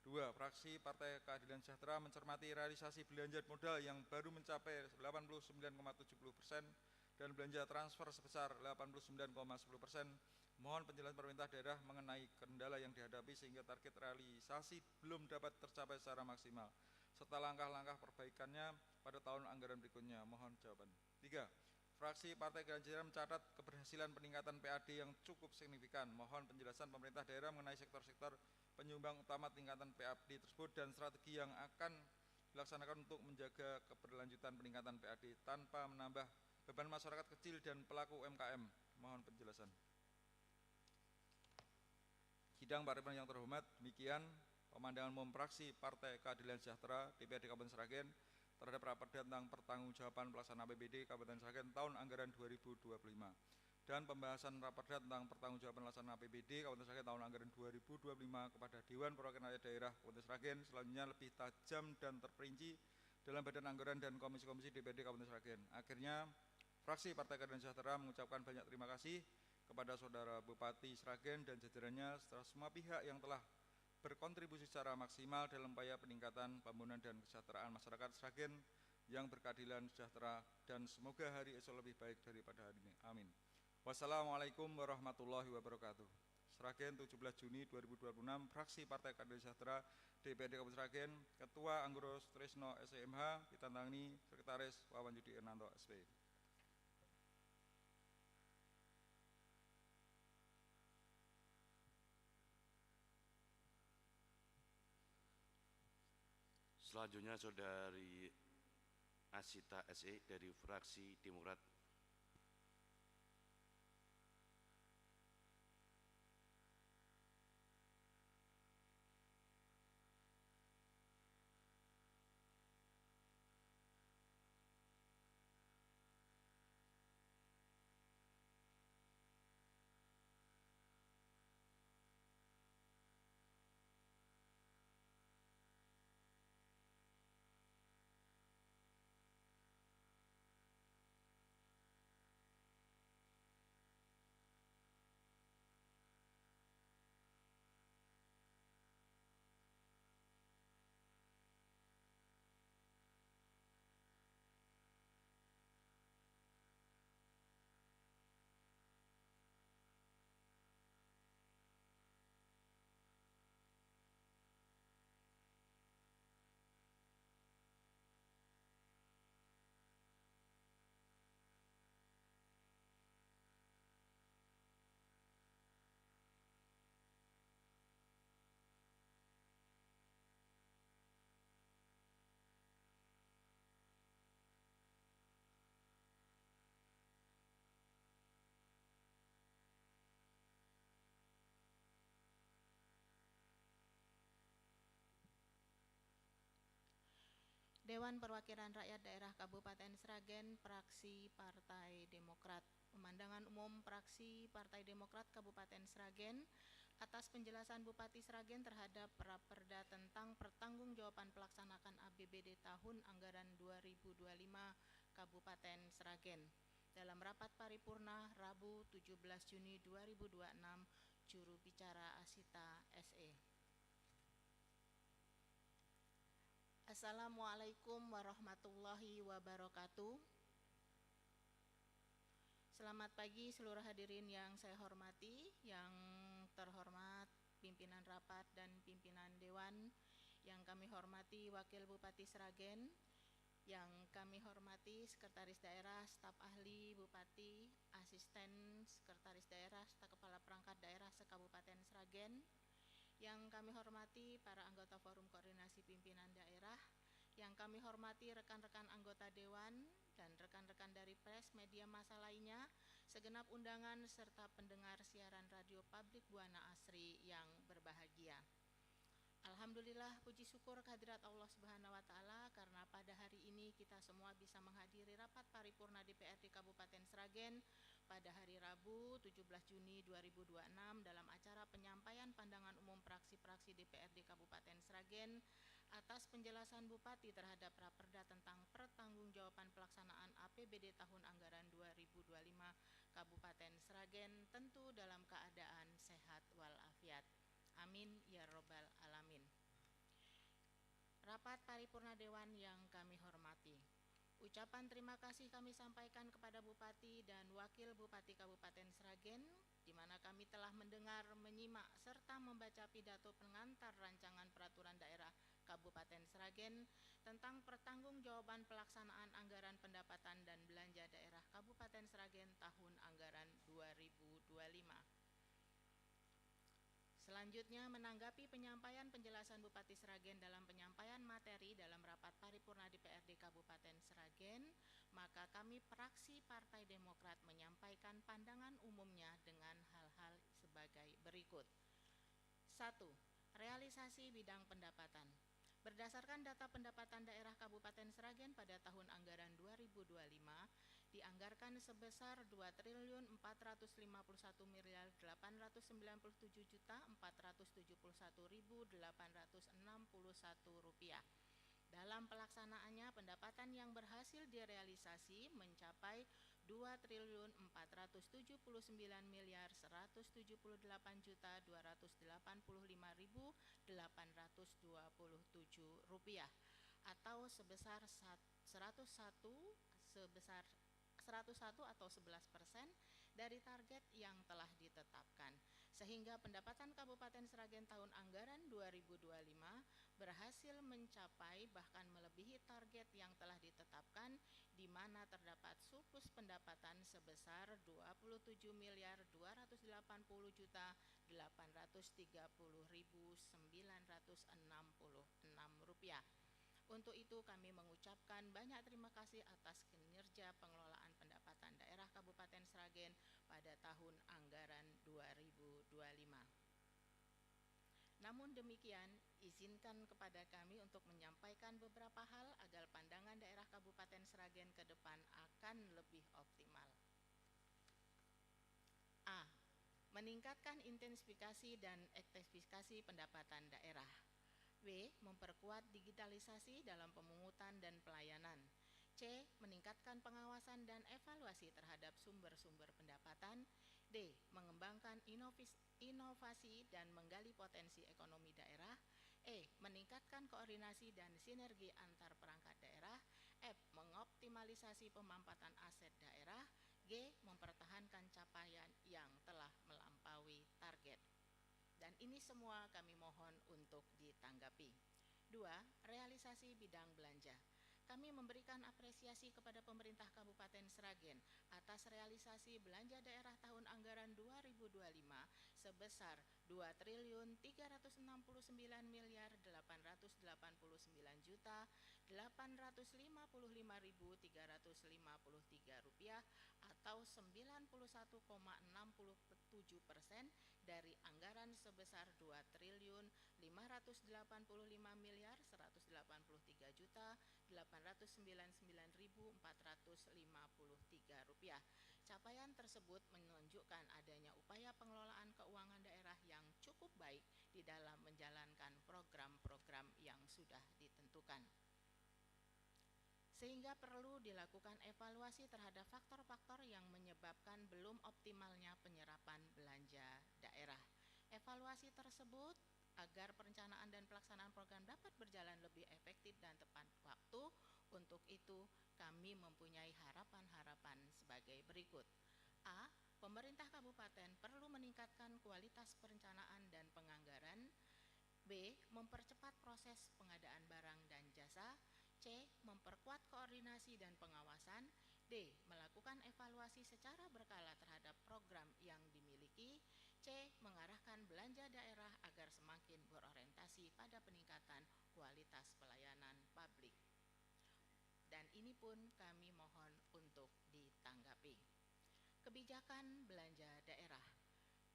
2. Fraksi Partai Keadilan Sejahtera mencermati realisasi belanja modal yang baru mencapai 89,70% dan belanja transfer sebesar 89,10%. Mohon penjelasan pemerintah daerah mengenai kendala yang dihadapi sehingga target realisasi belum dapat tercapai secara maksimal, serta langkah-langkah perbaikannya pada tahun anggaran berikutnya. Mohon jawaban. 3. Fraksi Partai Keadilan Sejahtera mencatat keberhasilan peningkatan PAD yang cukup signifikan. Mohon penjelasan pemerintah daerah mengenai sektor-sektor penyumbang utama tingkatan PAD tersebut dan strategi yang akan dilaksanakan untuk menjaga keberlanjutan peningkatan PAD tanpa menambah beban masyarakat kecil dan pelaku UMKM. Mohon penjelasan. Sidang paripurna yang terhormat, demikian pemandangan umum fraksi Partai Keadilan Sejahtera DPRD Kabupaten Sragen terhadap raperda tentang pertanggungjawaban pelaksanaan APBD Kabupaten Sragen tahun anggaran 2025 dan pembahasan raperda tentang pertanggungjawaban pelaksanaan APBD Kabupaten Sragen tahun anggaran 2025 kepada Dewan Perwakilan Rakyat Daerah Kabupaten Sragen selanjutnya lebih tajam dan terperinci dalam badan anggaran dan komisi-komisi DPRD Kabupaten Sragen. Akhirnya, fraksi Partai Keadilan Sejahtera mengucapkan banyak terima kasih kepada Saudara Bupati Sragen dan jajarannya serta semua pihak yang telah berkontribusi secara maksimal dalam upaya peningkatan pembangunan dan kesejahteraan masyarakat Sragen yang berkeadilan sejahtera dan semoga hari esok lebih baik daripada hari ini. Amin. Wassalamualaikum warahmatullahi wabarakatuh. Sragen 17 Juni 2026, fraksi Partai Keadilan Sejahtera DPRD Kabupaten Sragen, Ketua Anggoro Tresno SMH, ditandani Sekretaris Wawan Yudi Ernanto SP. Selanjutnya Saudari Asita SE dari fraksi Demokrat. Dewan Perwakilan Rakyat Daerah Kabupaten Sragen, Praksi Partai Demokrat. Pemandangan Umum Praksi Partai Demokrat Kabupaten Sragen atas penjelasan Bupati Sragen terhadap Raperda tentang pertanggungjawaban pelaksanaan APBD tahun anggaran 2025 Kabupaten Sragen. Dalam rapat paripurna Rabu 17 Juni 2026, juru bicara Asita SE. Assalamualaikum warahmatullahi wabarakatuh. Selamat pagi seluruh hadirin yang saya hormati, yang terhormat pimpinan rapat dan pimpinan dewan, yang kami hormati Wakil Bupati Sragen, yang kami hormati Sekretaris Daerah, Staf Ahli Bupati, Asisten Sekretaris Daerah, Staf Kepala Perangkat Daerah se-Kabupaten Sragen, yang kami hormati para anggota Forum Koordinasi Pimpinan Daerah, yang kami hormati rekan-rekan anggota Dewan dan rekan-rekan dari pers, media massa lainnya, segenap undangan serta pendengar siaran radio publik Buana Asri yang berbahagia. Alhamdulillah, puji syukur kehadirat Allah Subhanahu wa Ta'ala, karena pada hari ini kita semua bisa menghadiri rapat paripurna DPRD Kabupaten Sragen pada hari Rabu 17 Juni 2026 dalam acara penyampaian pandangan umum praksi-praksi DPRD Kabupaten Sragen atas penjelasan Bupati terhadap Raperda tentang pertanggungjawaban pelaksanaan APBD tahun anggaran 2025 Kabupaten Sragen, tentu dalam keadaan sehat walafiat. Amin ya robbal alamin. Rapat paripurna Dewan yang kami hormati, ucapan terima kasih kami sampaikan kepada Bupati dan Wakil Bupati Kabupaten Sragen, di mana kami telah mendengar, menyimak, serta membaca pidato pengantar rancangan peraturan daerah Kabupaten Sragen tentang pertanggungjawaban pelaksanaan anggaran pendapatan dan belanja daerah Kabupaten Sragen tahun anggaran 2025. Selanjutnya, menanggapi penyampaian penjelasan Bupati Sragen dalam penyampaian materi dalam rapat paripurna DPRD Kabupaten Sragen, maka kami Praksi Partai Demokrat menyampaikan pandangan umumnya dengan hal-hal sebagai berikut. 1. Realisasi bidang pendapatan. Berdasarkan data pendapatan daerah Kabupaten Sragen pada tahun anggaran 2025, dianggarkan sebesar 2.457.891.871 rupiah. Dalam pelaksanaannya, pendapatan yang berhasil direalisasi mencapai 2.478.285.827 rupiah, atau sebesar 101 atau 11% dari target yang telah ditetapkan, sehingga pendapatan Kabupaten Sragen tahun anggaran 2025 berhasil mencapai bahkan melebihi target yang telah ditetapkan, di mana terdapat surplus pendapatan sebesar 27.280.830.966 rupiah. Untuk itu kami mengucapkan banyak terima kasih atas kinerja pengelolaan pendapatan daerah Kabupaten Sragen pada tahun anggaran 2025. Namun demikian, izinkan kepada kami untuk menyampaikan beberapa hal agar pandangan daerah Kabupaten Sragen ke depan akan lebih optimal. A. Meningkatkan intensifikasi dan ekstensifikasi pendapatan daerah. B. Memperkuat digitalisasi dalam pemungutan dan pelayanan. C. Meningkatkan pengawasan dan evaluasi terhadap sumber-sumber pendapatan. D. Mengembangkan inovasi dan menggali potensi ekonomi daerah. E. Meningkatkan koordinasi dan sinergi antar perangkat daerah. F. Mengoptimalisasi pemampatan aset daerah. G. Mempertahankan capaian yang telah melampaui target. Dan ini semua kami mohon untuk ditanggapi. 2. Realisasi bidang belanja. Kami memberikan apresiasi kepada pemerintah Kabupaten Sragen atas realisasi belanja daerah tahun anggaran 2025 sebesar 2.369.859.855.353 rupiah, atau 91,67% dari anggaran sebesar 2.585.183.855.353 Rp899.453. Capaian tersebut menunjukkan adanya upaya pengelolaan keuangan daerah yang cukup baik di dalam menjalankan program-program yang sudah ditentukan. Sehingga perlu dilakukan evaluasi terhadap faktor-faktor yang menyebabkan belum optimalnya penyerapan belanja daerah. Evaluasi tersebut agar perencanaan dan pelaksanaan program dapat berjalan lebih efektif dan tepat waktu. Untuk itu, kami mempunyai harapan-harapan sebagai berikut. A. Pemerintah kabupaten perlu meningkatkan kualitas perencanaan dan penganggaran. B. Mempercepat proses pengadaan barang dan jasa. C. Memperkuat koordinasi dan pengawasan. D. Melakukan evaluasi secara berkala terhadap program yang dimiliki. C. Mengarahkan belanja daerah agar semakin berorientasi pada peningkatan kualitas pelayanan publik. Dan ini pun kami mohon untuk ditanggapi. Kebijakan belanja daerah.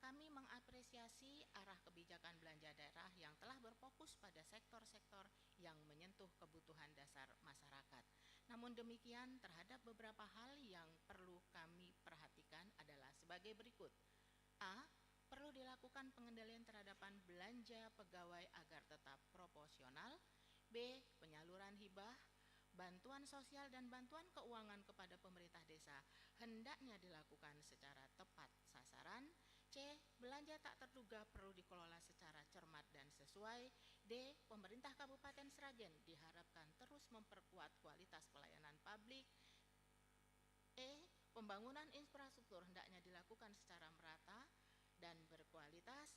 Kami mengapresiasi arah kebijakan belanja daerah yang telah berfokus pada sektor-sektor yang menyentuh kebutuhan dasar masyarakat. Namun demikian, terhadap beberapa hal yang perlu kami perhatikan adalah sebagai berikut. A. Perlu dilakukan pengendalian terhadap belanja pegawai agar tetap proporsional. B. Penyaluran hibah, bantuan sosial dan bantuan keuangan kepada pemerintah desa hendaknya dilakukan secara tepat sasaran. C. Belanja tak terduga perlu dikelola secara cermat dan sesuai. D. Pemerintah Kabupaten Sragen diharapkan terus memperkuat kualitas pelayanan publik. E. Pembangunan infrastruktur hendaknya dilakukan secara merata dan berkualitas.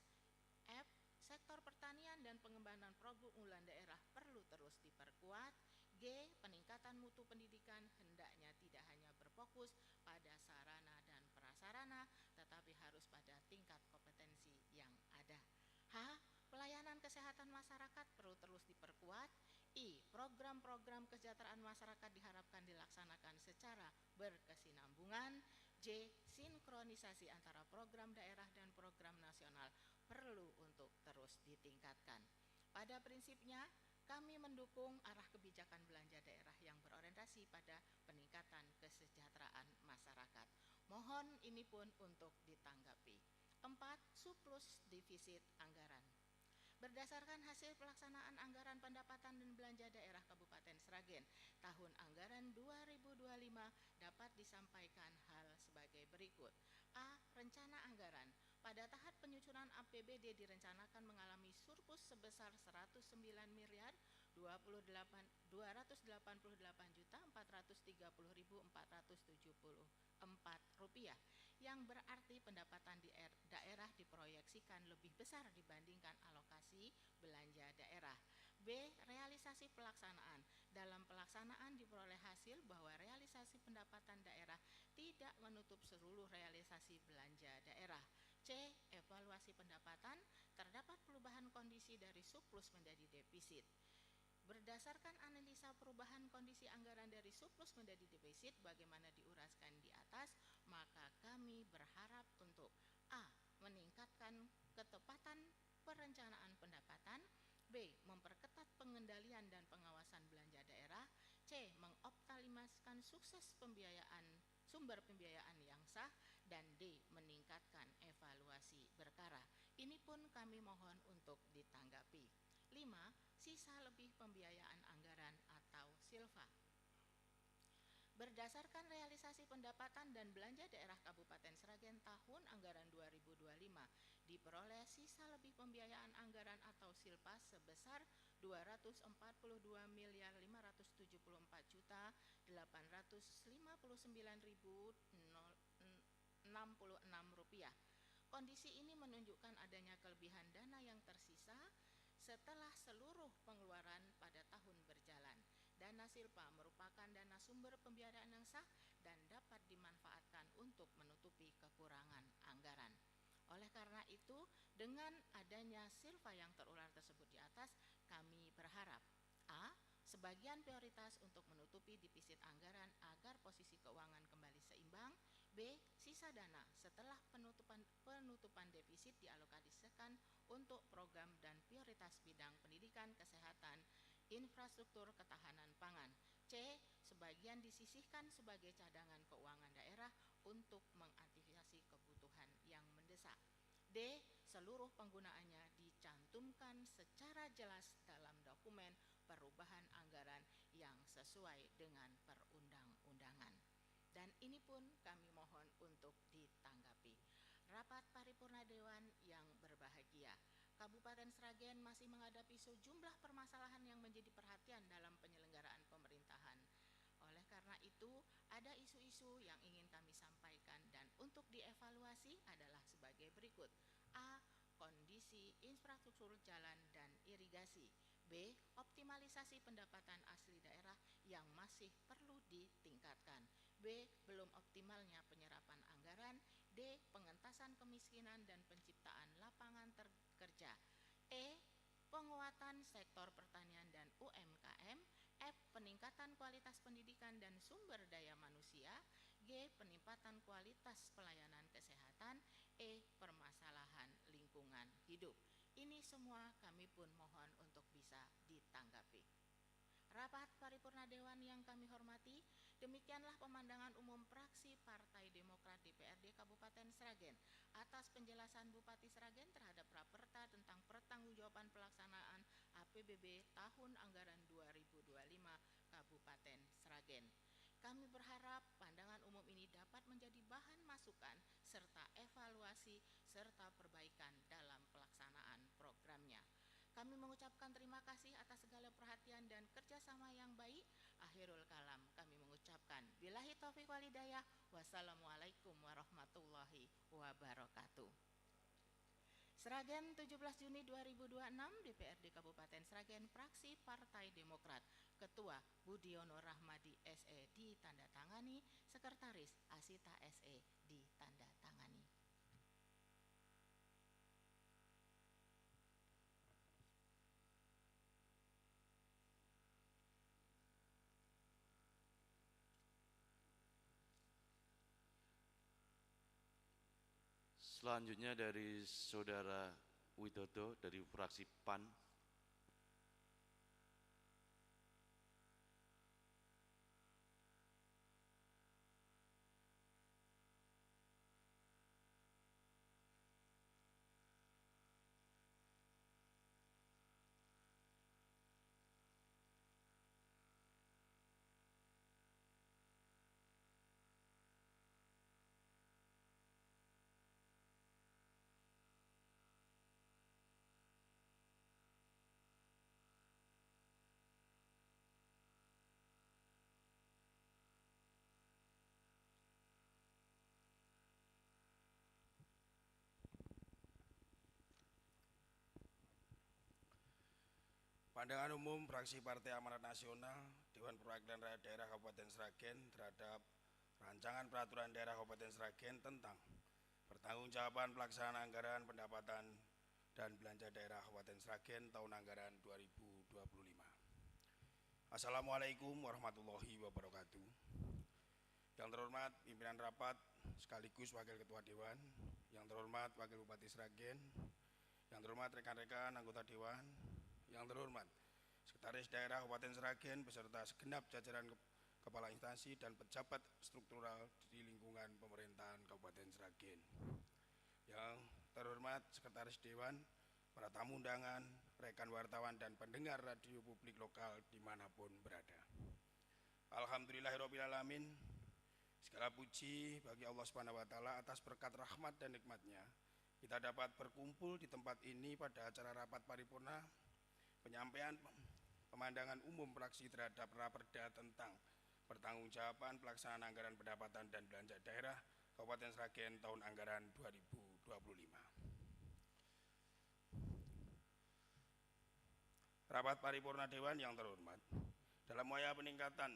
F. Sektor pertanian dan pengembangan produk unggulan daerah perlu terus diperkuat. G. Peningkatan mutu pendidikan hendaknya tidak hanya berfokus pada sarana dan prasarana, tetapi harus pada tingkat kompetensi yang ada. H. Pelayanan kesehatan masyarakat perlu terus diperkuat. I. Program-program kesejahteraan masyarakat diharapkan dilaksanakan secara berkesinambungan. J. Sinkronisasi antara program daerah dan program nasional perlu untuk terus ditingkatkan. Pada prinsipnya, kami mendukung arah kebijakan belanja daerah yang berorientasi pada peningkatan kesejahteraan masyarakat. Mohon ini pun untuk ditanggapi. 4. Surplus defisit anggaran. Berdasarkan hasil pelaksanaan anggaran pendapatan dan belanja daerah Kabupaten Sragen tahun anggaran 2025 dapat disampaikan hal sebagai berikut. A. Rencana anggaran. Pada tahap penyusunan APBD direncanakan mengalami surplus sebesar 109.288.430.474 rupiah, yang berarti pendapatan di daerah diproyeksikan lebih besar dibandingkan alokasi belanja daerah. B. Realisasi pelaksanaan. Dalam pelaksanaan diperoleh hasil bahwa realisasi pendapatan daerah tidak menutup seluruh realisasi belanja daerah. C. Evaluasi pendapatan. Terdapat perubahan kondisi dari surplus menjadi defisit. Berdasarkan analisa perubahan kondisi anggaran dari surplus menjadi defisit bagaimana diuraskan di atas, maka kami berharap untuk A. Meningkatkan ketepatan perencanaan pendapatan. B. Memperketat pengendalian dan pengawasan belanja daerah. C. Mengoptimalkan sukses sumber pembiayaan yang sah. Dan D. Meningkatkan evaluasi berkala. Ini pun kami mohon untuk ditanggapi. 5. Sisa lebih pembiayaan anggaran atau silfa. Berdasarkan realisasi pendapatan dan belanja daerah Kabupaten Sragen tahun anggaran 2025, diperoleh sisa lebih pembiayaan anggaran atau silpa sebesar 244.574.859.066 rupiah. Kondisi ini menunjukkan adanya kelebihan dana yang tersisa setelah seluruh pengeluaran pada tahun berjalan. Dana silpa merupakan dana sumber pembiayaan yang sah dan dapat dimanfaatkan untuk menutupi kekurangan anggaran. Oleh karena itu, dengan adanya silpa yang terulang tersebut di atas, kami berharap A. Sebagian prioritas untuk menutupi defisit anggaran agar posisi keuangan kembali seimbang. B. Sisa dana setelah penutupan defisit dialokasikan untuk program dan prioritas bidang pendidikan, kesehatan, infrastruktur, ketahanan pangan. C. kemudian disisihkan sebagai cadangan keuangan daerah untuk mengantisipasi kebutuhan yang mendesak. D. Seluruh penggunaannya dicantumkan secara jelas dalam dokumen perubahan anggaran yang sesuai dengan perundang-undangan. Dan ini pun kami mohon untuk ditanggapi. Rapat paripurna Dewan yang berbahagia, Kabupaten Sragen masih menghadapi sejumlah permasalahan yang menjadi perhatian dalam penyelenggaraan pemerintahan. Oleh karena itu, ada isu-isu yang ingin kami sampaikan dan untuk dievaluasi adalah sebagai berikut. A. Kondisi infrastruktur jalan dan irigasi. B. Optimalisasi pendapatan asli daerah yang masih perlu ditingkatkan. B. Belum optimalnya penyerapan anggaran. D. Pengentasan kemiskinan dan penciptaan lapangan kerja. E. Penguatan sektor pertanian dan UMKM. F. Peningkatan kualitas pendidikan dan sumber daya manusia. G. Peningkatan kualitas pelayanan kesehatan. E. Permasalahan lingkungan hidup. Ini semua kami pun mohon untuk bisa ditanggapi. Rapat paripurna Dewan yang kami hormati, demikianlah pemandangan umum fraksi Partai Demokrat DPRD Kabupaten Sragen atas penjelasan Bupati Sragen terhadap raperda tentang pertanggungjawaban pelaksanaan APBB tahun anggaran 2025 Kabupaten Sragen. Kami berharap pandangan umum ini dapat menjadi bahan masukan serta evaluasi serta perbaikan dalam pelaksanaan programnya. Kami mengucapkan terima kasih atas segala perhatian dan kerjasama yang baik. Akhirul kalam, kami mengucapkan billahi taufiq wal hidayah. Wassalamualaikum warahmatullahi wabarakatuh. Sragen 17 Juni 2026, DPRD Kabupaten Sragen, fraksi Partai Demokrat. Ketua Budiono Rahmadi SE ditandatangani, Sekretaris Asita SE ditandatangani. Selanjutnya dari Saudara Widodo dari fraksi PAN. Pandangan umum fraksi Partai Amanat Nasional Dewan Perwakilan Rakyat Daerah Kabupaten Sragen terhadap rancangan peraturan daerah Kabupaten Sragen tentang pertanggungjawaban pelaksanaan anggaran pendapatan dan belanja daerah Kabupaten Sragen tahun anggaran 2025. Assalamualaikum warahmatullahi wabarakatuh. Yang terhormat pimpinan rapat sekaligus Wakil Ketua Dewan, yang terhormat Wakil Bupati Sragen, yang terhormat rekan-rekan anggota Dewan, yang terhormat Sekretaris Daerah Kabupaten Sragen beserta segenap jajaran kepala instansi dan pejabat struktural di lingkungan pemerintahan Kabupaten Sragen. Yang terhormat Sekretaris Dewan, para tamu undangan, rekan wartawan dan pendengar radio publik lokal dimanapun berada. Alhamdulillahirrahmanirrahim. Segala puji bagi Allah SWT atas berkat rahmat dan nikmatnya kita dapat berkumpul di tempat ini pada acara rapat paripurna penyampaian pemandangan umum fraksi terhadap raperda tentang pertanggungjawaban pelaksanaan anggaran pendapatan dan belanja daerah Kabupaten Sragen tahun anggaran 2025. Rapat paripurna Dewan yang terhormat, dalam upaya peningkatan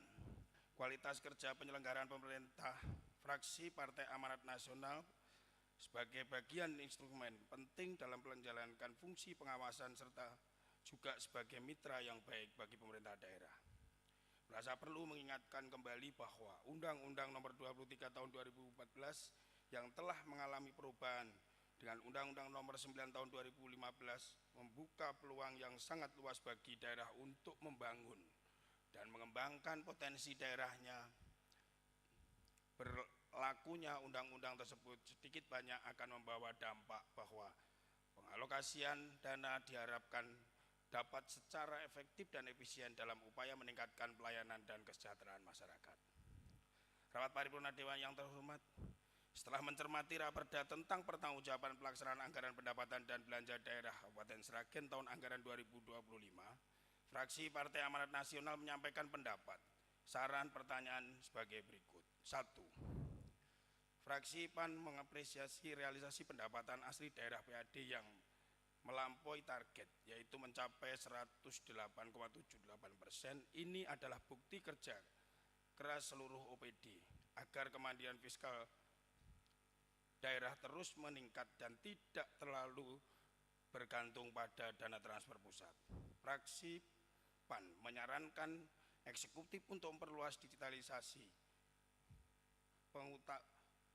kualitas kerja penyelenggaraan pemerintah, fraksi Partai Amanat Nasional sebagai bagian instrumen penting dalam menjalankan fungsi pengawasan serta juga sebagai mitra yang baik bagi pemerintah daerah. Merasa perlu mengingatkan kembali bahwa Undang-Undang Nomor 23 Tahun 2014 yang telah mengalami perubahan dengan Undang-Undang Nomor 9 Tahun 2015 membuka peluang yang sangat luas bagi daerah untuk membangun dan mengembangkan potensi daerahnya. Berlakunya undang-undang tersebut sedikit banyak akan membawa dampak bahwa pengalokasian dana diharapkan dapat secara efektif dan efisien dalam upaya meningkatkan pelayanan dan kesejahteraan masyarakat. Rapat Paripurna Dewan yang terhormat, setelah mencermati Raperda tentang pertanggungjawaban pelaksanaan anggaran pendapatan dan belanja daerah Kabupaten Sragen tahun anggaran 2025, fraksi Partai Amanat Nasional menyampaikan pendapat, saran, pertanyaan sebagai berikut. 1. Fraksi PAN mengapresiasi realisasi pendapatan asli daerah PAD yang melampaui target, yaitu mencapai 108,78%. Ini adalah bukti kerja keras seluruh OPD agar kemandirian fiskal daerah terus meningkat dan tidak terlalu bergantung pada dana transfer pusat. Fraksi PAN menyarankan eksekutif untuk memperluas digitalisasi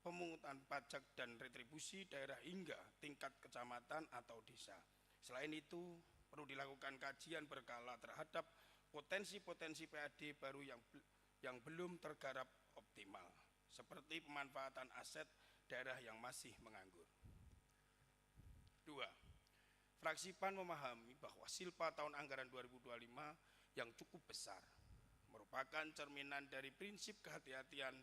pemungutan pajak dan retribusi daerah hingga tingkat kecamatan atau desa. Selain itu, perlu dilakukan kajian berkala terhadap potensi-potensi PAD baru yang belum tergarap optimal, seperti pemanfaatan aset daerah yang masih menganggur. 2. Fraksi PAN memahami bahwa silpa tahun anggaran 2025 yang cukup besar merupakan cerminan dari prinsip kehati-hatian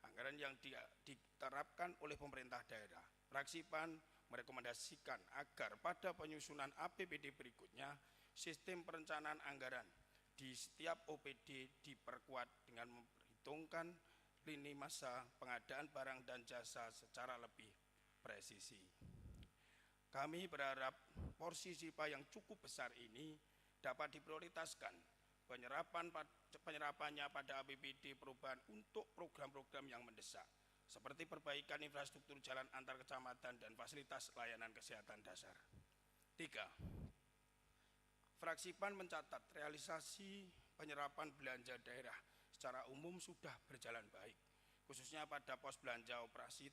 anggaran yang diterapkan oleh pemerintah daerah. Fraksi PAN merekomendasikan agar pada penyusunan APBD berikutnya, sistem perencanaan anggaran di setiap OPD diperkuat dengan memperhitungkan lini masa pengadaan barang dan jasa secara lebih presisi. Kami berharap porsi silpa yang cukup besar ini dapat diprioritaskan penyerapannya pada APBD perubahan untuk program-program yang mendesak, seperti perbaikan infrastruktur jalan antar kecamatan dan fasilitas layanan kesehatan dasar. 3. Fraksi PAN mencatat realisasi penyerapan belanja daerah secara umum sudah berjalan baik, khususnya pada pos belanja operasi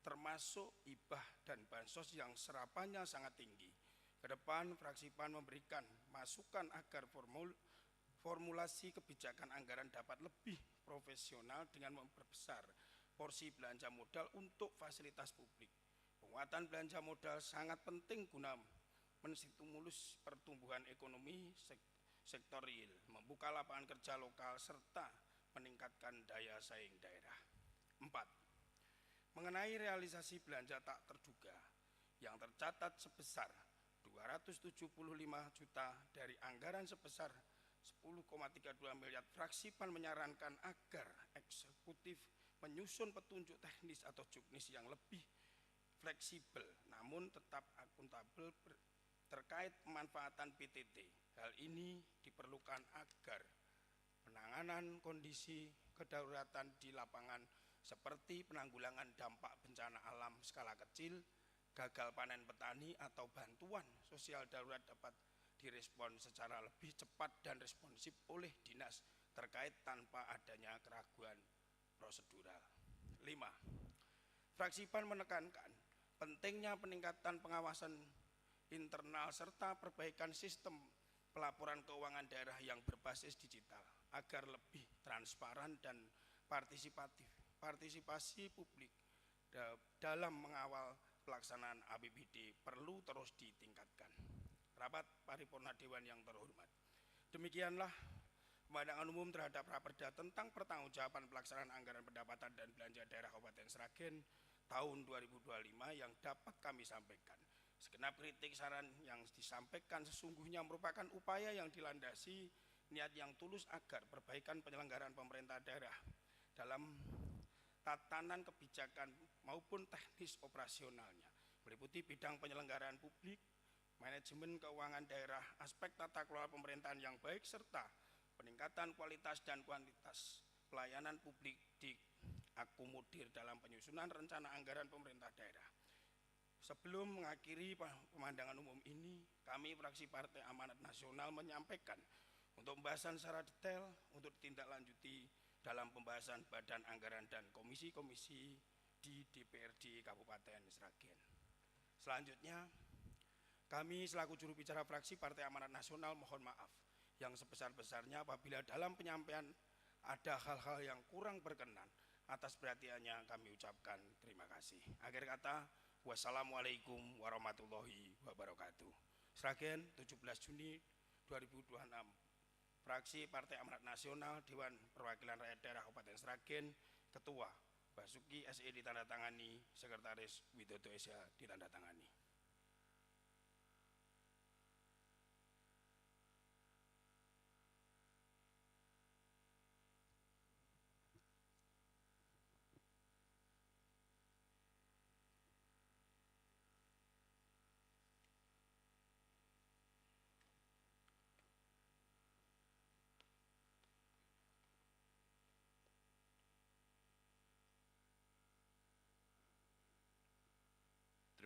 termasuk hibah dan bansos yang serapannya sangat tinggi. Kedepan, fraksi PAN memberikan masukan agar formulasi kebijakan anggaran dapat lebih profesional dengan memperbesar porsi belanja modal untuk fasilitas publik. Penguatan belanja modal sangat penting guna menstimulus pertumbuhan ekonomi sektor real, membuka lapangan kerja lokal, serta meningkatkan daya saing daerah. 4. Mengenai realisasi belanja tak terduga yang tercatat sebesar 275 juta dari anggaran sebesar 10,32 miliar, fraksi PAN menyarankan agar eksekutif menyusun petunjuk teknis atau juknis yang lebih fleksibel namun tetap akuntabel terkait pemanfaatan PTT. Hal ini diperlukan agar penanganan kondisi kedaruratan di lapangan seperti penanggulangan dampak bencana alam skala kecil, gagal panen petani atau bantuan sosial darurat dapat direspon secara lebih cepat dan responsif oleh dinas terkait tanpa adanya keraguan prosedural. 5. Fraksi PAN menekankan pentingnya peningkatan pengawasan internal serta perbaikan sistem pelaporan keuangan daerah yang berbasis digital agar lebih transparan dan partisipatif. Partisipasi publik dalam mengawal pelaksanaan APBD perlu terus ditingkatkan. Rapat Paripurna Dewan yang terhormat, demikianlah pandangan umum terhadap Raperda tentang pertanggungjawaban pelaksanaan anggaran pendapatan dan belanja daerah Kabupaten Sragen tahun 2025 yang dapat kami sampaikan. Segenap kritik saran yang disampaikan sesungguhnya merupakan upaya yang dilandasi niat yang tulus agar perbaikan penyelenggaraan pemerintah daerah dalam tatanan kebijakan maupun teknis operasionalnya, meliputi bidang penyelenggaraan publik, manajemen keuangan daerah, aspek tata kelola pemerintahan yang baik, serta peningkatan kualitas dan kuantitas pelayanan publik diakomodir dalam penyusunan rencana anggaran pemerintah daerah. Sebelum mengakhiri pemandangan umum ini, kami fraksi Partai Amanat Nasional menyampaikan untuk pembahasan secara detail untuk ditindaklanjuti dalam pembahasan badan anggaran dan komisi-komisi di DPRD Kabupaten Sragen. Selanjutnya, kami selaku juru bicara fraksi Partai Amanat Nasional mohon maaf yang sebesar-besarnya apabila dalam penyampaian ada hal-hal yang kurang berkenan. Atas perhatiannya kami ucapkan terima kasih. Akhir kata, wassalamualaikum warahmatullahi wabarakatuh. Sragen, 17 Juni 2026. Fraksi Partai Amanat Nasional Dewan Perwakilan Rakyat Daerah Kabupaten Sragen, Ketua Basuki SE ditandatangani, Sekretaris Widodo Esa ditandatangani.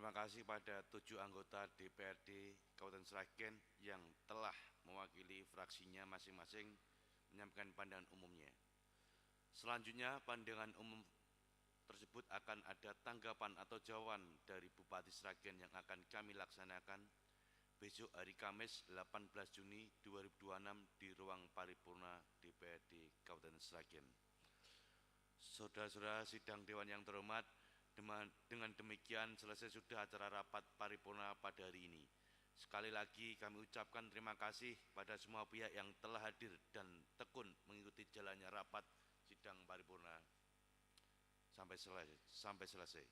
Terima kasih pada 7 anggota DPRD Kabupaten Sragen yang telah mewakili fraksinya masing-masing menyampaikan pandangan umumnya. Selanjutnya, pandangan umum tersebut akan ada tanggapan atau jawaban dari Bupati Sragen yang akan kami laksanakan besok hari Kamis 18 Juni 2026 di ruang paripurna DPRD Kabupaten Sragen. Saudara-saudara sidang Dewan yang terhormat, dengan demikian selesai sudah acara rapat paripurna pada hari ini. Sekali lagi kami ucapkan terima kasih pada semua pihak yang telah hadir dan tekun mengikuti jalannya rapat sidang paripurna sampai selesai.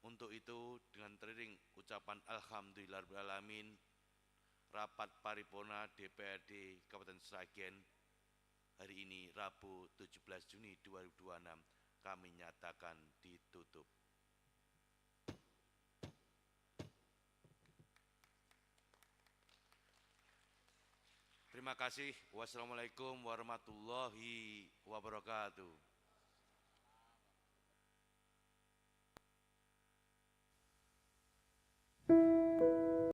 Untuk itu, dengan teriring ucapan Alhamdulillahirrahmanirrahim, rapat paripurna DPRD Kabupaten Sragen hari ini Rabu 17 Juni 2026 kami nyatakan ditutup. Terima kasih. Wassalamualaikum warahmatullahi wabarakatuh.